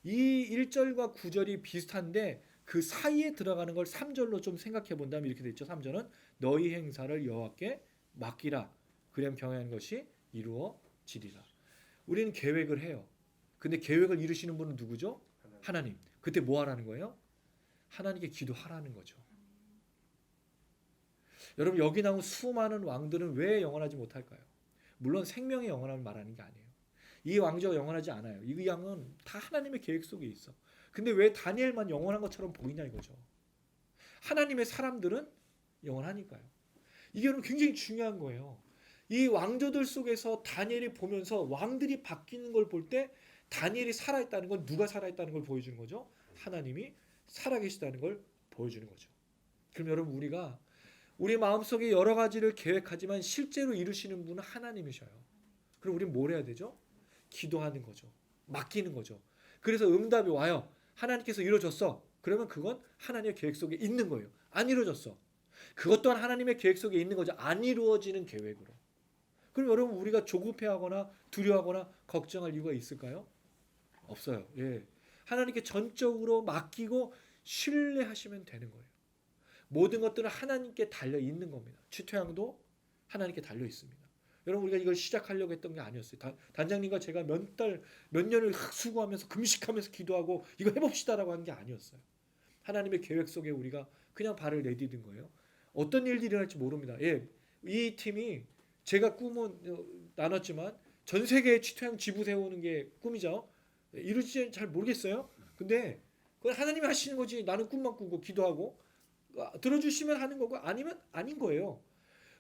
이 1절과 9절이 비슷한데 그 사이에 들어가는 걸 3절로 좀 생각해 본다면 이렇게 되죠. 3절은 너희 행사를 여호와께 맡기라. 그리하면 경영하는 것이 이루어지리라. 우리는 계획을 해요. 근데 계획을 이루시는 분은 누구죠? 하나님. 그때 뭐 하라는 거예요? 하나님께 기도하라는 거죠. 여러분 여기 나온 수많은 왕들은 왜 영원하지 못할까요? 물론 생명의 영원함을 말하는 게 아니에요. 이 왕조가 영원하지 않아요. 이 왕은 다 하나님의 계획 속에 있어. 근데 왜 다니엘만 영원한 것처럼 보이냐 이거죠. 하나님의 사람들은 영원하니까요. 이게 굉장히 중요한 거예요. 이 왕조들 속에서 다니엘이 보면서 왕들이 바뀌는 걸 볼 때 다니엘이 살아있다는 건 누가 살아있다는 걸 보여주는 거죠? 하나님이 살아계시다는 걸 보여주는 거죠. 그럼 여러분 우리가 우리 마음속에 여러 가지를 계획하지만 실제로 이루시는 분은 하나님이셔요. 그럼 우리는 뭘 해야 되죠? 기도하는 거죠. 맡기는 거죠. 그래서 응답이 와요. 하나님께서 이루어졌어. 그러면 그건 하나님의 계획 속에 있는 거예요. 안 이루어졌어. 그것 또한 하나님의 계획 속에 있는 거죠. 안 이루어지는 계획으로. 그럼 여러분 우리가 조급해하거나 두려워하거나 걱정할 이유가 있을까요? 없어요. 예. 하나님께 전적으로 맡기고 신뢰하시면 되는 거예요. 모든 것들은 하나님께 달려 있는 겁니다. 취퇴양도 하나님께 달려 있습니다. 여러분 우리가 이걸 시작하려고 했던 게 아니었어요. 단장님과 제가 몇 년을 수고하면서 금식하면서 기도하고 이거 해봅시다라고 한 게 아니었어요. 하나님의 계획 속에 우리가 그냥 발을 내디딘 거예요. 어떤 일들이 일어날지 모릅니다. 예, 이 팀이 제가 꿈은 나눴지만 전 세계에 취퇴양 지부 세우는 게 꿈이죠. 이루어질지 잘 모르겠어요. 근데 그건 하나님이 하시는 거지. 나는 꿈만 꾸고 기도하고 들어주시면 하는 거고 아니면 아닌 거예요.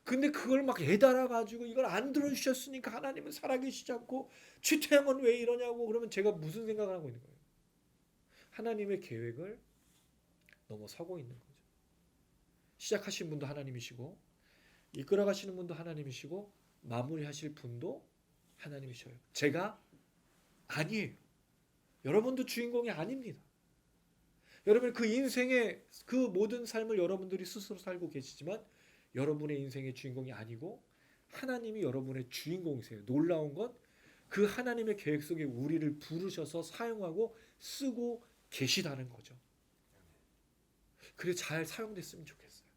근데 그걸 막 애달아 가지고 이걸 안 들어주셨으니까 하나님은 살아계시지 않고 취퇴양은 왜 이러냐고 그러면 제가 무슨 생각을 하고 있는 거예요? 하나님의 계획을 넘어서고 있는 거죠. 시작하신 분도 하나님이시고 이끌어가시는 분도 하나님이시고 마무리하실 분도 하나님이셔요. 제가 아니에요. 여러분도 주인공이 아닙니다. 여러분 그 인생의 그 모든 삶을 여러분들이 스스로 살고 계시지만 여러분의 인생의 주인공이 아니고 하나님이 여러분의 주인공이세요. 놀라운 건 그 하나님의 계획 속에 우리를 부르셔서 사용하고 쓰고 계시다는 거죠. 그래서 잘 사용됐으면 좋겠어요.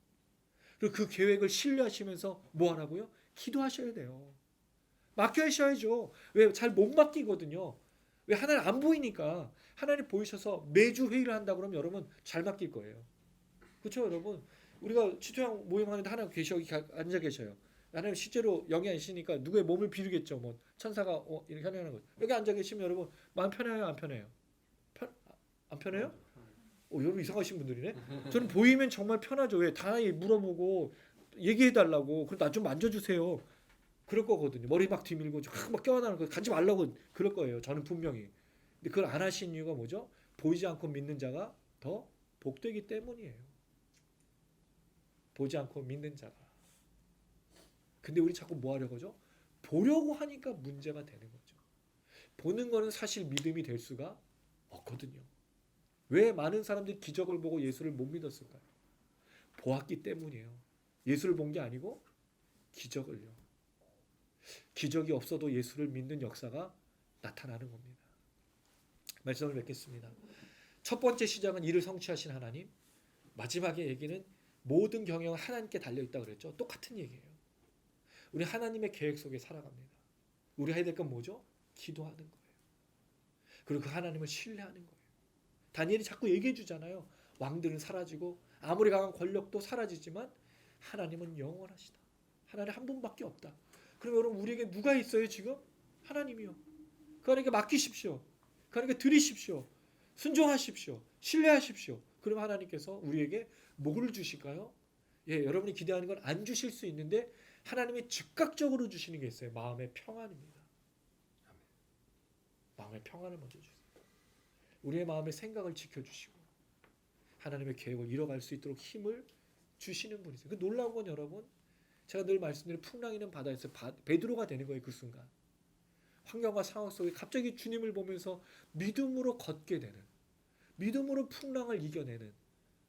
그리고 그 계획을 신뢰하시면서 뭐 하라고요? 기도하셔야 돼요. 맡겨야죠. 왜? 잘 못 맡기거든요. 왜? 하나님 안 보이니까. 하나님 보이셔서 매주 회의를 한다 그러면 여러분 잘 맡길 거예요. 그렇죠 여러분? 우리가 취퇴양 모임하는데 하나님 여기 앉아 계셔요. 하나님 실제로 여기 앉으시니까 누구의 몸을 비르겠죠. 뭐 천사가 이렇게 하는 거. 여기 앉아 계시면 여러분 마음 편해요 안 편해요? 안 편해요? 여러분 이상하신 분들이네. 저는 보이면 정말 편하죠. 왜? 다 물어보고 얘기해달라고. 그럼 나 좀 만져주세요. 그럴 거거든요. 머리 막 뒤밀고 막 껴안는 거 가지 말라고 그럴 거예요. 저는 분명히. 근데 그걸 안 하신 이유가 뭐죠? 보이지 않고 믿는 자가 더 복되기 때문이에요. 보지 않고 믿는 자가. 근데 우리 자꾸 뭐 하려고 하죠? 보려고 하니까 문제가 되는 거죠. 보는 거는 사실 믿음이 될 수가 없거든요. 왜 많은 사람들이 기적을 보고 예수를 못 믿었을까요? 보았기 때문이에요. 예수를 본 게 아니고 기적을요. 기적이 없어도 예수를 믿는 역사가 나타나는 겁니다. 말씀을 맺겠습니다. 첫 번째 시작은 이를 성취하신 하나님, 마지막의 얘기는 모든 경영은 하나님께 달려있다고 그랬죠. 똑같은 얘기예요. 우리 하나님의 계획 속에 살아갑니다. 우리 해야 될 건 뭐죠? 기도하는 거예요. 그리고 그 하나님을 신뢰하는 거예요. 다니엘이 자꾸 얘기해 주잖아요. 왕들은 사라지고 아무리 강한 권력도 사라지지만 하나님은 영원하시다. 하나님 한 분밖에 없다. 그럼 여러분 우리에게 누가 있어요 지금? 하나님이요. 그 하나님께 맡기십시오. 그 하나님께 드리십시오. 순종하십시오. 신뢰하십시오. 그럼 하나님께서 우리에게 뭐를 주실까요? 여러분이 기대하는 건 안 주실 수 있는데 하나님이 즉각적으로 주시는 게 있어요. 마음의 평안입니다. 마음의 평안을 먼저 주세요. 우리의 마음의 생각을 지켜주시고 하나님의 계획을 이뤄갈 수 있도록 힘을 주시는 분이세요. 그 놀라운 건 여러분, 제가 늘 말씀드린 풍랑이는 바다에서 베드로가 되는 거예요. 그 순간 환경과 상황 속에 갑자기 주님을 보면서 믿음으로 걷게 되는, 믿음으로 풍랑을 이겨내는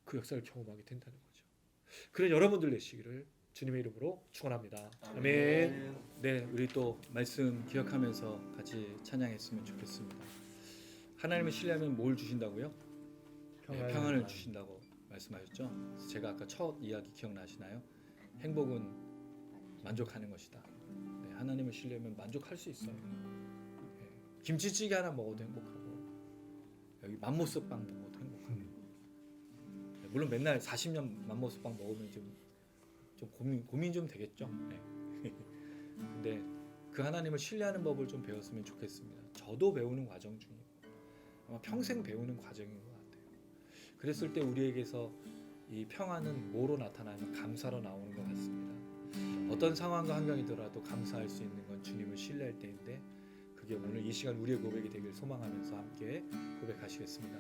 그 역사를 경험하게 된다는 거죠. 그런 여러분들 되시기를 주님의 이름으로 축원합니다. 아멘. 네, 우리 또 말씀 기억하면서 같이 찬양했으면 좋겠습니다. 하나님을 신뢰하면 뭘 주신다고요? 평안을 주신다고 말씀하셨죠. 그래서 제가 아까 첫 이야기 기억나시나요? 행복은 만족하는 것이다. 네, 하나님을 신뢰하면 만족할 수 있어요. 네, 김치찌개 하나 먹어도 행복하고 여기 맘모스빵 먹어도 행복하고. 네, 물론 맨날 40년 맘모스빵 먹으면 좀 고민 좀 되겠죠. 네. 근데 그 하나님을 신뢰하는 법을 좀 배웠으면 좋겠습니다. 저도 배우는 과정 중이고 아마 평생 배우는 과정인 것 같아요. 그랬을 때 우리에게서 이 평안은 뭐로 나타나면 감사로 나오는 것 같습니다. 어떤 상황과 환경이더라도 감사할 수 있는 건 주님을 신뢰할 때인데 그게 오늘 이 시간 우리의 고백이 되길 소망하면서 함께 고백하시겠습니다.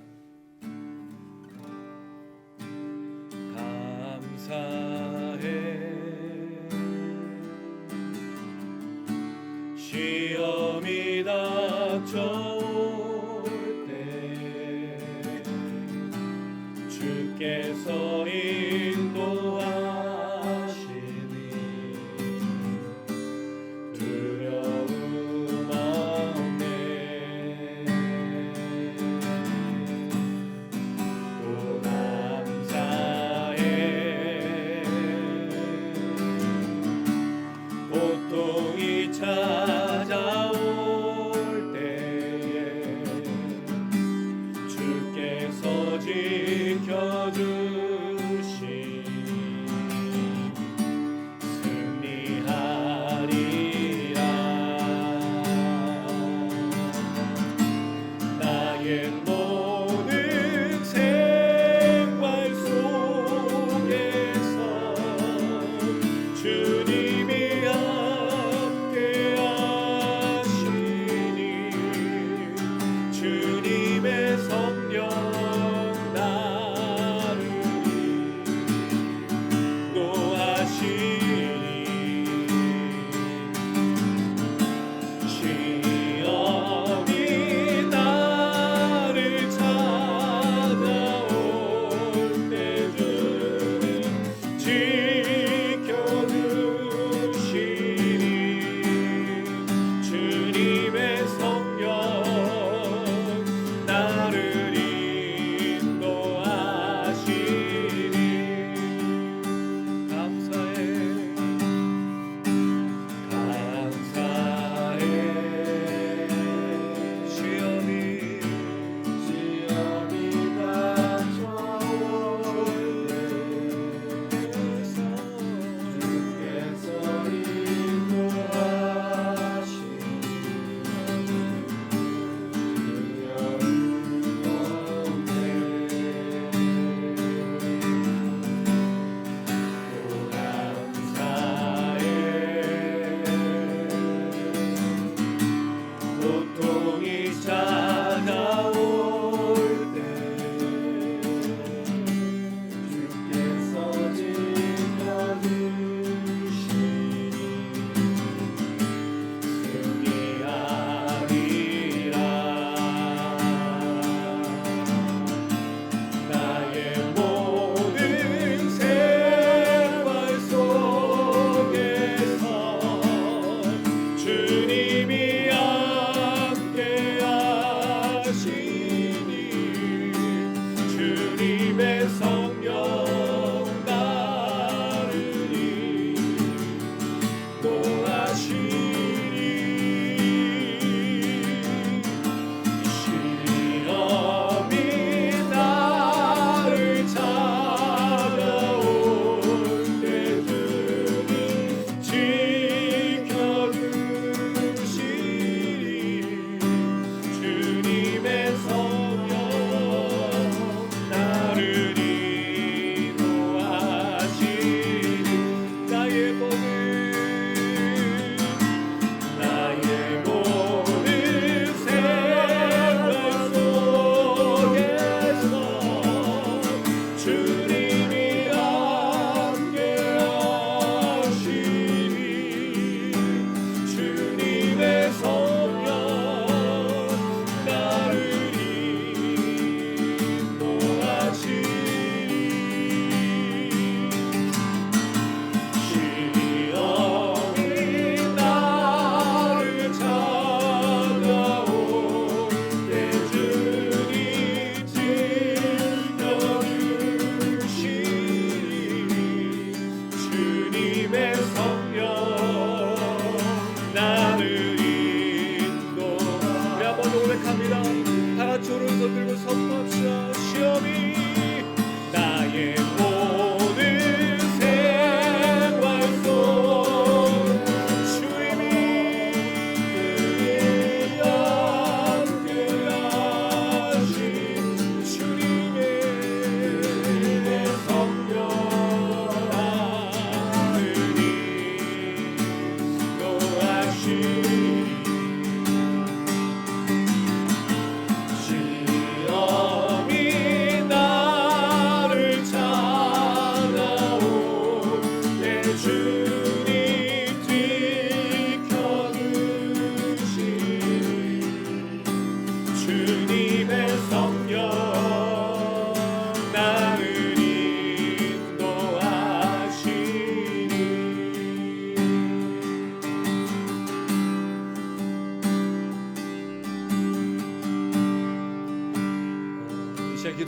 감사해 시험이 닥쳐올 때 주께서 인도하시니 두려움 없네. 또 감사해 고통이 찾아올 때에 주께서 지켜주시니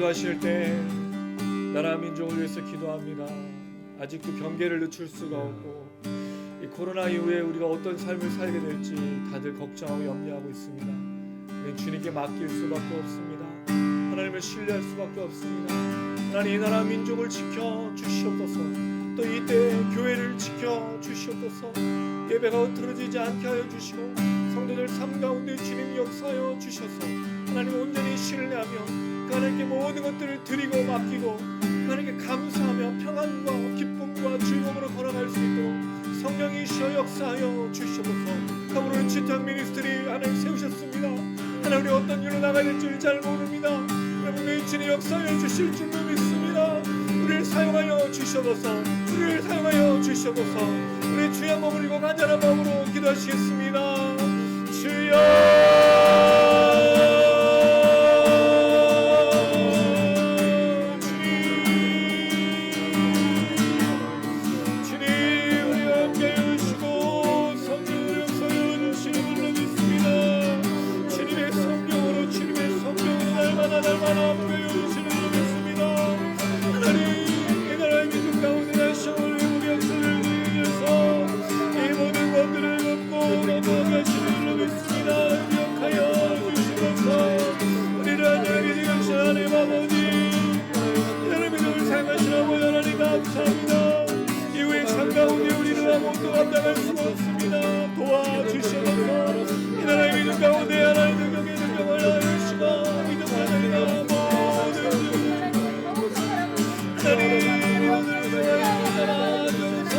기도하실 때 나라 민족을 위해서 기도합니다. 아직도 경계를 늦출 수가 없고 이 코로나 이후에 우리가 어떤 삶을 살게 될지 다들 걱정하고 염려하고 있습니다. 우리는 주님께 맡길 수밖에 없습니다. 하나님을 신뢰할 수밖에 없습니다. 하나님 이 나라 민족을 지켜 주시옵소서. 또 이때 교회를 지켜 주시옵소서. 예배가 흐트러지지 않게 하여 주시고 성도들 삶 가운데 주님이 역사하여 주셔서 하나님 온전히 신뢰하며 그 하나님께 모든 것들을 드리고 맡기고 그 하나님께 감사하며 평안과 기쁨과 즐거움으로 걸어갈 수 있도록 성령이시여 역사하여 주시옵소서. 더불어 지탁 미니스트리 하나님 세우셨습니다. 하나님 우리 어떤 일로 나가야 될지 잘 모릅니다. 분명히 주님 역사하여 주실 줄로 믿습니다. 우리를 사용하여 주시옵소서. 우리를 사용하여 주시옵소서. 우리 주의 한 몸을 이고 간절한 마음으로 기도하시겠습니다. 주여 감당할 수 없습니다. 도와주시옵소서. 이 나라의 믿음 가운데 하나님 능력의 능력을 하시고 믿음을 하나님 모든 하나님 믿음을 살아주소서.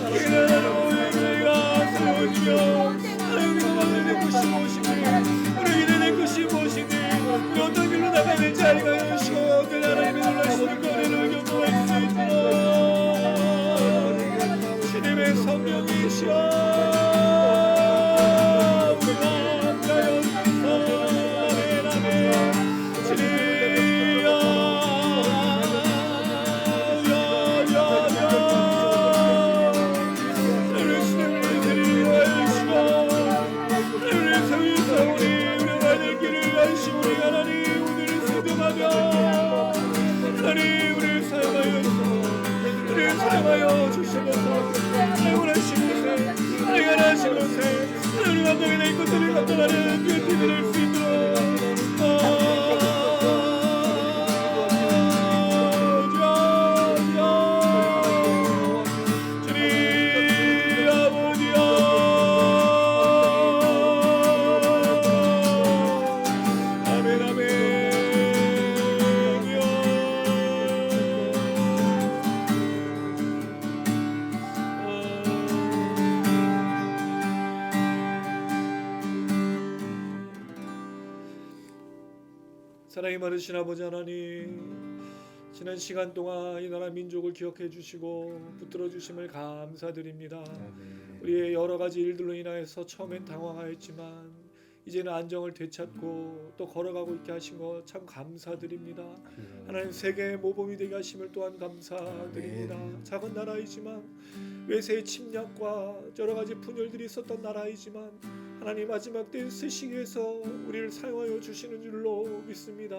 이 나라를 우리가 세워주며 하나님 믿음을 내 것이 무엇이니 우리 기대 내 것이 무엇이니 우리 어떤 길로 나가야 될지 알게 하시고 그 하나님의 놀라시는 거래를 경험할 수 있도록 주님의 성령이시여 우리가 함께하여 아멘 아멘 주님이여 야야야 우리 주님을 위하시고 우리 성인사 우리 가는 길을 하시고 우리 하나님 오늘을 세동하며 하나님 우리를 사용하여 주시옵소서. 원하시는 곳에 하나님 감당이 내 것들을 감당하는 그 기도를 수 있도록 주님 아버지여 아멘 아멘 사랑이 많으신 아버지 하나님 지난 시간 동안 이 나라 민족을 기억해 주시고 붙들어 주심을 감사드립니다. 우리의 여러 가지 일들로 인하여서 처음엔 당황하였지만 이제는 안정을 되찾고 또 걸어가고 있게 하신 것 참 감사드립니다. 하나님 세계의 모범이 되게 하심을 또한 감사드립니다. 작은 나라이지만 외세의 침략과 여러 가지 분열들이 있었던 나라이지만 하나님 마지막 때에 쓰시기 위해서 우리를 사용하여 주시는 줄로 믿습니다.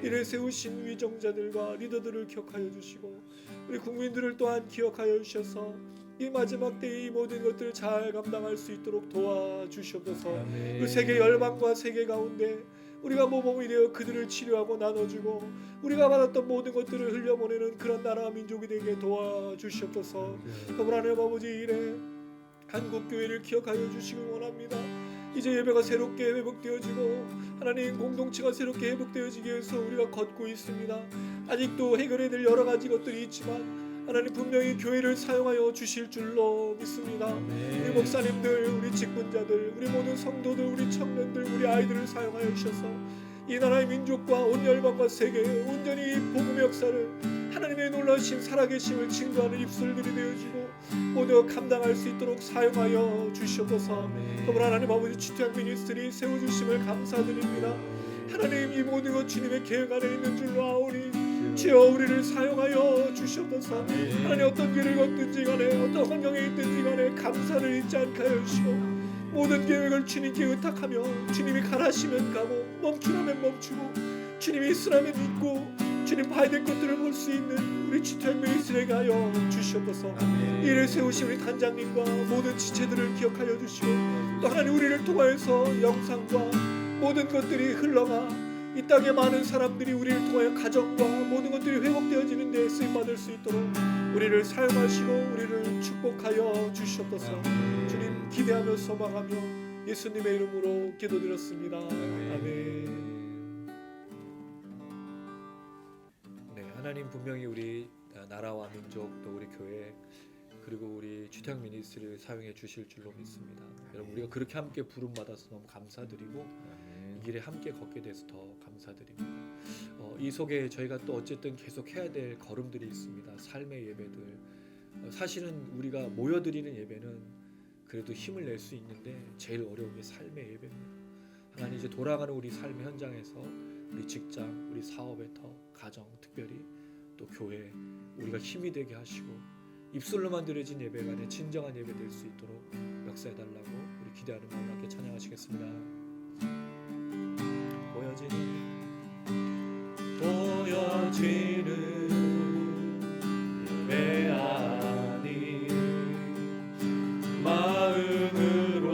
이를 세우신 위정자들과 리더들을 기억하여 주시고 우리 국민들을 또한 기억하여 주셔서 이 마지막 때에 이 모든 것들을 잘 감당할 수 있도록 도와주시옵소서. 그 세계 열방과 세계 가운데 우리가 모범이 되어 그들을 치료하고 나눠주고 우리가 받았던 모든 것들을 흘려보내는 그런 나라 민족이 되게 도와주시옵소서. 더불어 하나님 아버지 이래 한국교회를 기억하여 주시길 원합니다. 이제 예배가 새롭게 회복되어지고 하나님 공동체가 새롭게 회복되어지기 위해서 우리가 걷고 있습니다. 아직도 해결해야 될 여러 가지 것들이 있지만 하나님 분명히 교회를 사용하여 주실 줄로 믿습니다. 우리 목사님들, 우리 직분자들, 우리 모든 성도들, 우리 청년들, 우리 아이들을 사용하여 주셔서 이 나라의 민족과 온 열방과 세계에 온전히 복음의 역사를 하나님의 놀라신 살아계심을 증거하는 입술들이 되어지고 모두 감당할 수 있도록 사용하여 주시옵소서. 더불어 하나님 아버지 주택 미니스트리 세워주심을 감사드립니다. 하나님 이 모든 것 주님의 계획 안에 있는 줄로 아오니 주여 우리를 사용하여 주시옵소서. 하나님 어떤 길을 걷든지 간에 어떤 환경에 있든지 간에 감사를 잊지 않게 하여 주시고 모든 계획을 주님께 의탁하며 주님이 가라시면 가고 멈추라면 멈추고 주님이 있으라면 믿고 주님 봐야 될 것들을 볼 수 있는 우리 주택 미니스트리에게 하여 주시옵소서. 이를 세우신 우리 단장님과 모든 지체들을 기억하여 주시고 또 하나님 우리를 통하여서 영상과 모든 것들이 흘러가 이 땅에 많은 사람들이 우리를 통하여 가정과 모든 것들이 회복되어지는 데 쓰임받을 수 있도록 우리를 사용하시고 우리를 축복하여 주시옵소서. 주님 기대하며 소망하며 예수님의 이름으로 기도드렸습니다. 아멘. 네, 하나님 분명히 우리 나라와 민족 또 우리 교회 그리고 우리 주택 미니스트리를 사용해 주실 줄로 믿습니다. 여러분 우리가 그렇게 함께 부름 받아서 너무 감사드리고 이 길에 함께 걷게 돼서 더 감사드립니다. 이 속에 저희가 또 어쨌든 계속 해야 될 걸음들이 있습니다. 삶의 예배들. 사실은 우리가 모여드리는 예배는 그래도 힘을 낼 수 있는데 제일 어려운 게 삶의 예배입니다. 하나님 이제 돌아가는 우리 삶의 현장에서 우리 직장, 우리 사업에 더 가정, 특별히 또 교회 우리가 힘이 되게 하시고 입술로만 드려진 예배가 아니라 진정한 예배 될 수 있도록 역사해달라고 우리 기대하는 마음 함께 찬양하시겠습니다. 보여지는 예배 아니 마음으로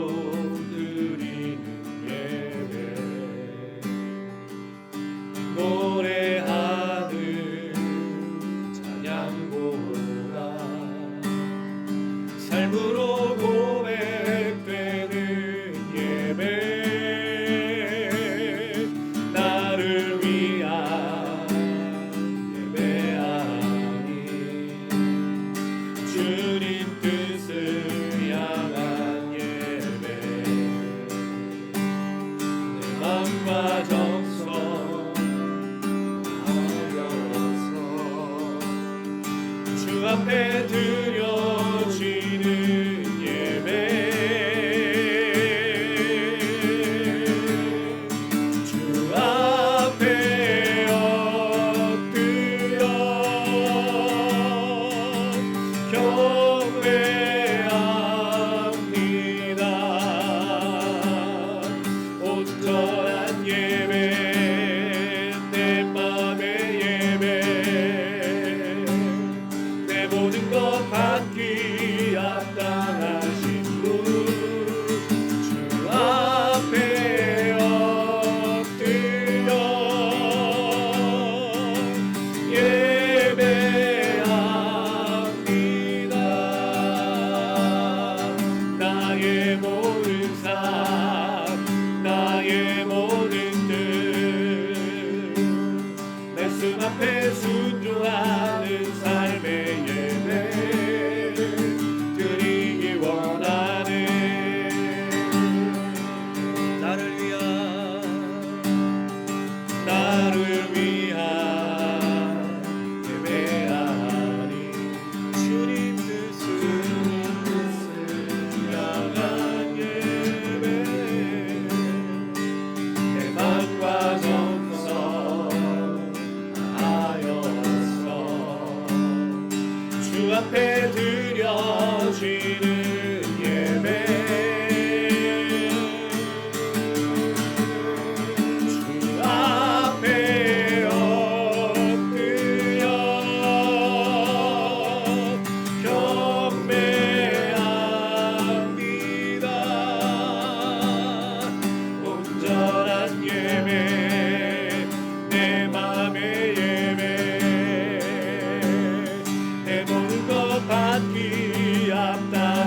드리는 예배 노래하는 찬양보다 삶으로 고백되는 예배 나를 위한 예배 아니 주님 뜻을 향한 예배 내 맘과 정성 다하여서 주 앞에 드려지는 예배 주 앞에 엎드려 경배합니다. 온전한 예배 내 맘의 예배 내 모든 것 받기 합당하신 분 주 앞에 엎드려 예배합니다. 나의 모든 삶 나의 모든 뜻 말씀 앞에 순종하는 삶의 예배 드리기 원하네. 나를 위한 예배하니 주님 뜻을 향한 예배 내 맘과 정성 하여서 주 앞에 드려지는 예배 주 앞에 엎드려 경배합니다. 온전한 예배 내 맘의 예배 내 모든 것 받기 합당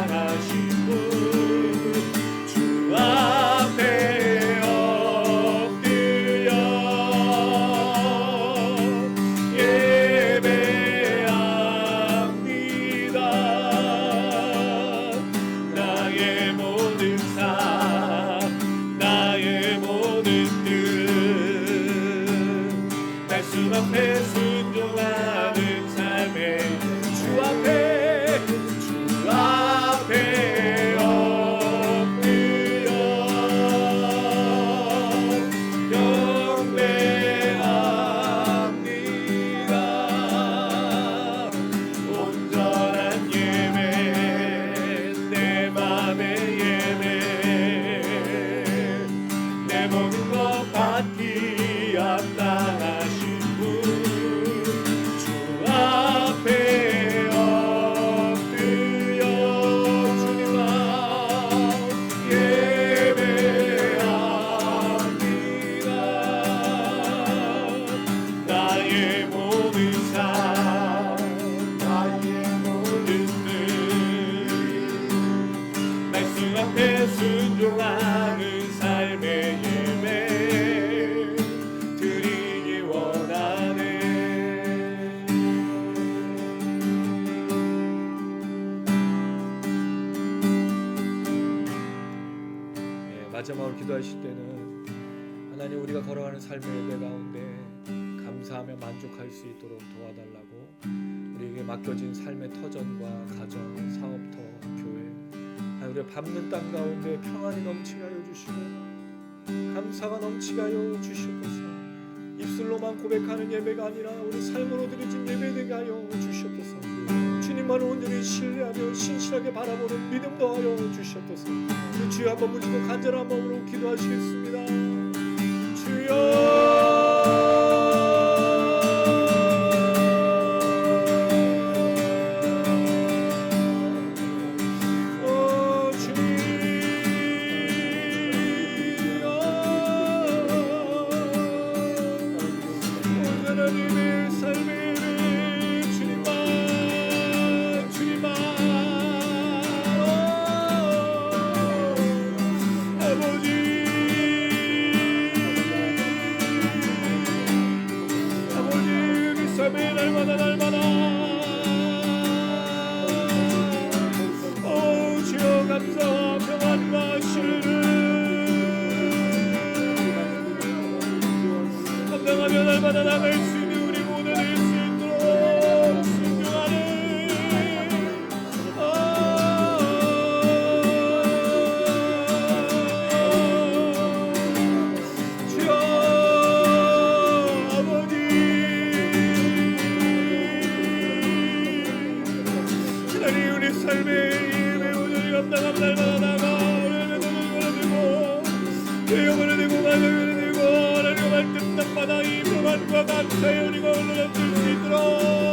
마지막으로 기도하실 때는 하나님 우리가 걸어가는 삶의 예배 가운데 감사하며 만족할 수 있도록 도와달라고 우리에게 맡겨진 삶의 터전과 가정, 사업터, 교회 우리가 밟는 땅 가운데 평안이 넘치게 하여 주시고 감사가 넘치게 하여 주시옵소서. 입술로만 고백하는 예배가 아니라 우리 삶으로 드려진 예배 되게 하여 주시옵소서. 주님만을 온전히 신뢰하며 신실하게 바라보는 믿음 더하여 주시옵소서. 우리 주여 한번 부르시고 간절한 마음으로 기도하시겠습니다. 주여 날마다 나갈 수 있는 우리 모두 될 수 있도록 순종하는 주여 아버지 하나님 우리 삶의 매우들이 감당한 날마다 나가 오늘은 영혼을 들고 가정을 들고 하나님 말씀 땅마다 이 평안과 감사의 우리가 올라갈 수 있도록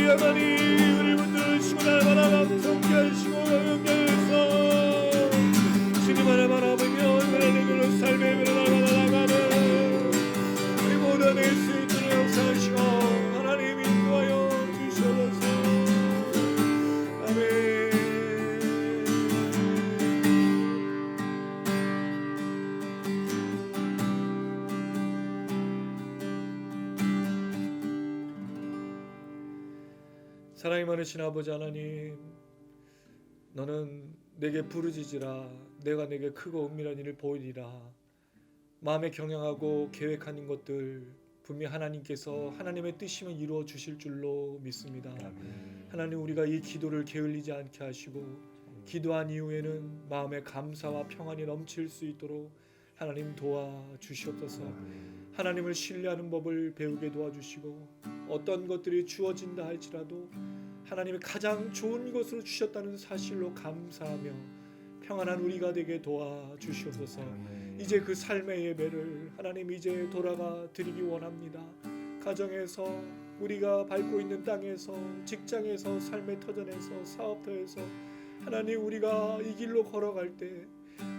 하나님 우리 분들 시고 날마다 감성케 하시고 영광에서 주님 하나 바라보며 하나님으로 삶의 길을 날마다 나가는 우리 모두 될 수 있도록 역사하시고 하나님 인도하여 주시옵소서. 아멘. 사랑이 많으신 아버지 하나님, 너는 내게 부르짖으라 내가 내게 크고 은밀한 일을 보이리라. 마음에 경영하고 계획하는 것들 분명 하나님께서 하나님의 뜻이면 이루어 주실 줄로 믿습니다. 하나님 우리가 이 기도를 게을리지 않게 하시고 기도한 이후에는 마음에 감사와 평안이 넘칠 수 있도록 하나님 도와주시옵소서. 하나님을 신뢰하는 법을 배우게 도와주시고 어떤 것들이 주어진다 할지라도 하나님이 가장 좋은 것으로 주셨다는 사실로 감사하며 평안한 우리가 되게 도와주시옵소서. 이제 그 삶의 예배를 하나님 이제 돌아가 드리기 원합니다. 가정에서 우리가 밟고 있는 땅에서 직장에서 삶의 터전에서 사업터에서 하나님 우리가 이 길로 걸어갈 때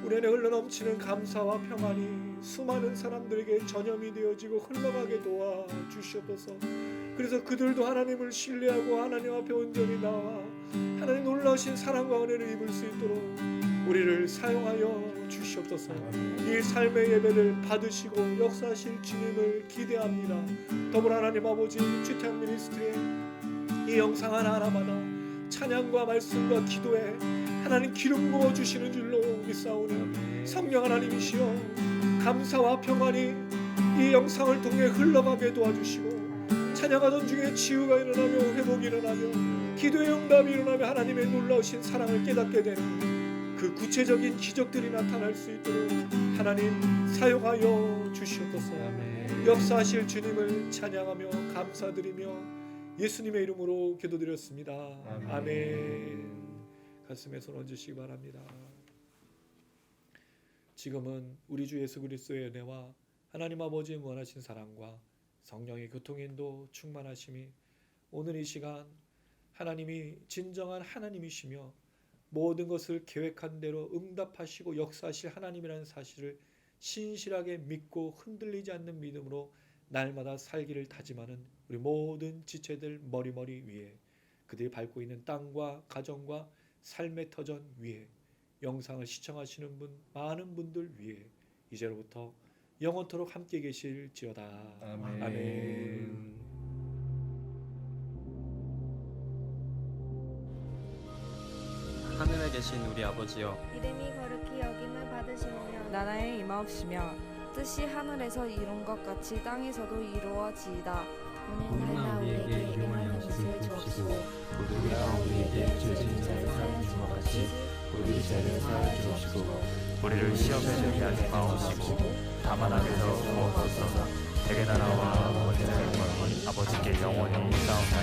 우리 안에 흘러넘치는 감사와 평안이 수많은 사람들에게 전염이 되어지고 흘러가게 도와주시옵소서. 그래서 그들도 하나님을 신뢰하고 하나님 앞에 온전히 나와 하나님 놀라우신 사랑과 은혜를 입을 수 있도록 우리를 사용하여 주시옵소서. 이 삶의 예배를 받으시고 역사하실 주님을 기대합니다. 더불어 하나님 아버지 주택 미니스트리에 이 영상 하나하나마다 찬양과 말씀과 기도에 하나님 기름 부어 주시는 줄로 믿사오니 성령 하나님이시여 감사와 평안이 이 영상을 통해 흘러가게 도와주시고 찬양하던 중에 치유가 일어나며 회복이 일어나며 기도의 응답이 일어나며 하나님의 놀라우신 사랑을 깨닫게 되는 그 구체적인 기적들이 나타날 수 있도록 하나님 사용하여 주시옵소서. 역사하실 주님을 찬양하며 감사드리며 예수님의 이름으로 기도드렸습니다. 아멘. 가슴에 손 얹으시기 바랍니다. 지금은 우리 주 예수 그리스도의 은혜와 하나님 아버지의 무한하신 사랑과 성령의 교통인도 충만하심이 오늘 이 시간 하나님이 진정한 하나님이시며 모든 것을 계획한 대로 응답하시고 역사하실 하나님이라는 사실을 신실하게 믿고 흔들리지 않는 믿음으로 날마다 살기를 다짐하는 우리 모든 지체들 머리머리 위에, 그들이 밟고 있는 땅과 가정과 삶의 터전 위에, 영상을 시청하시는 분 많은 분들 위에 이제로부터 영원토록 함께 계실지어다. 아멘. 아멘. 하늘에 계신 우리 아버지여, 이름이 거룩히 여김을 받으시오며 나라의 임하옵시며 뜻이 하늘에서 이룬 것 같이 땅에서도 이루어지이다. 오늘날 우리에게 일용할 양식을 주옵시고 우리가 우리에게 죄 지은 자를 사하여 준 것 같이 우리 죄를 사하여 주옵시고 우리를 시험에 들게 하지 마옵시고 다만 악에서 구원하옵소서. 대개 나라와 권세와 영광이 아버지께 영원히 있사옵나이다.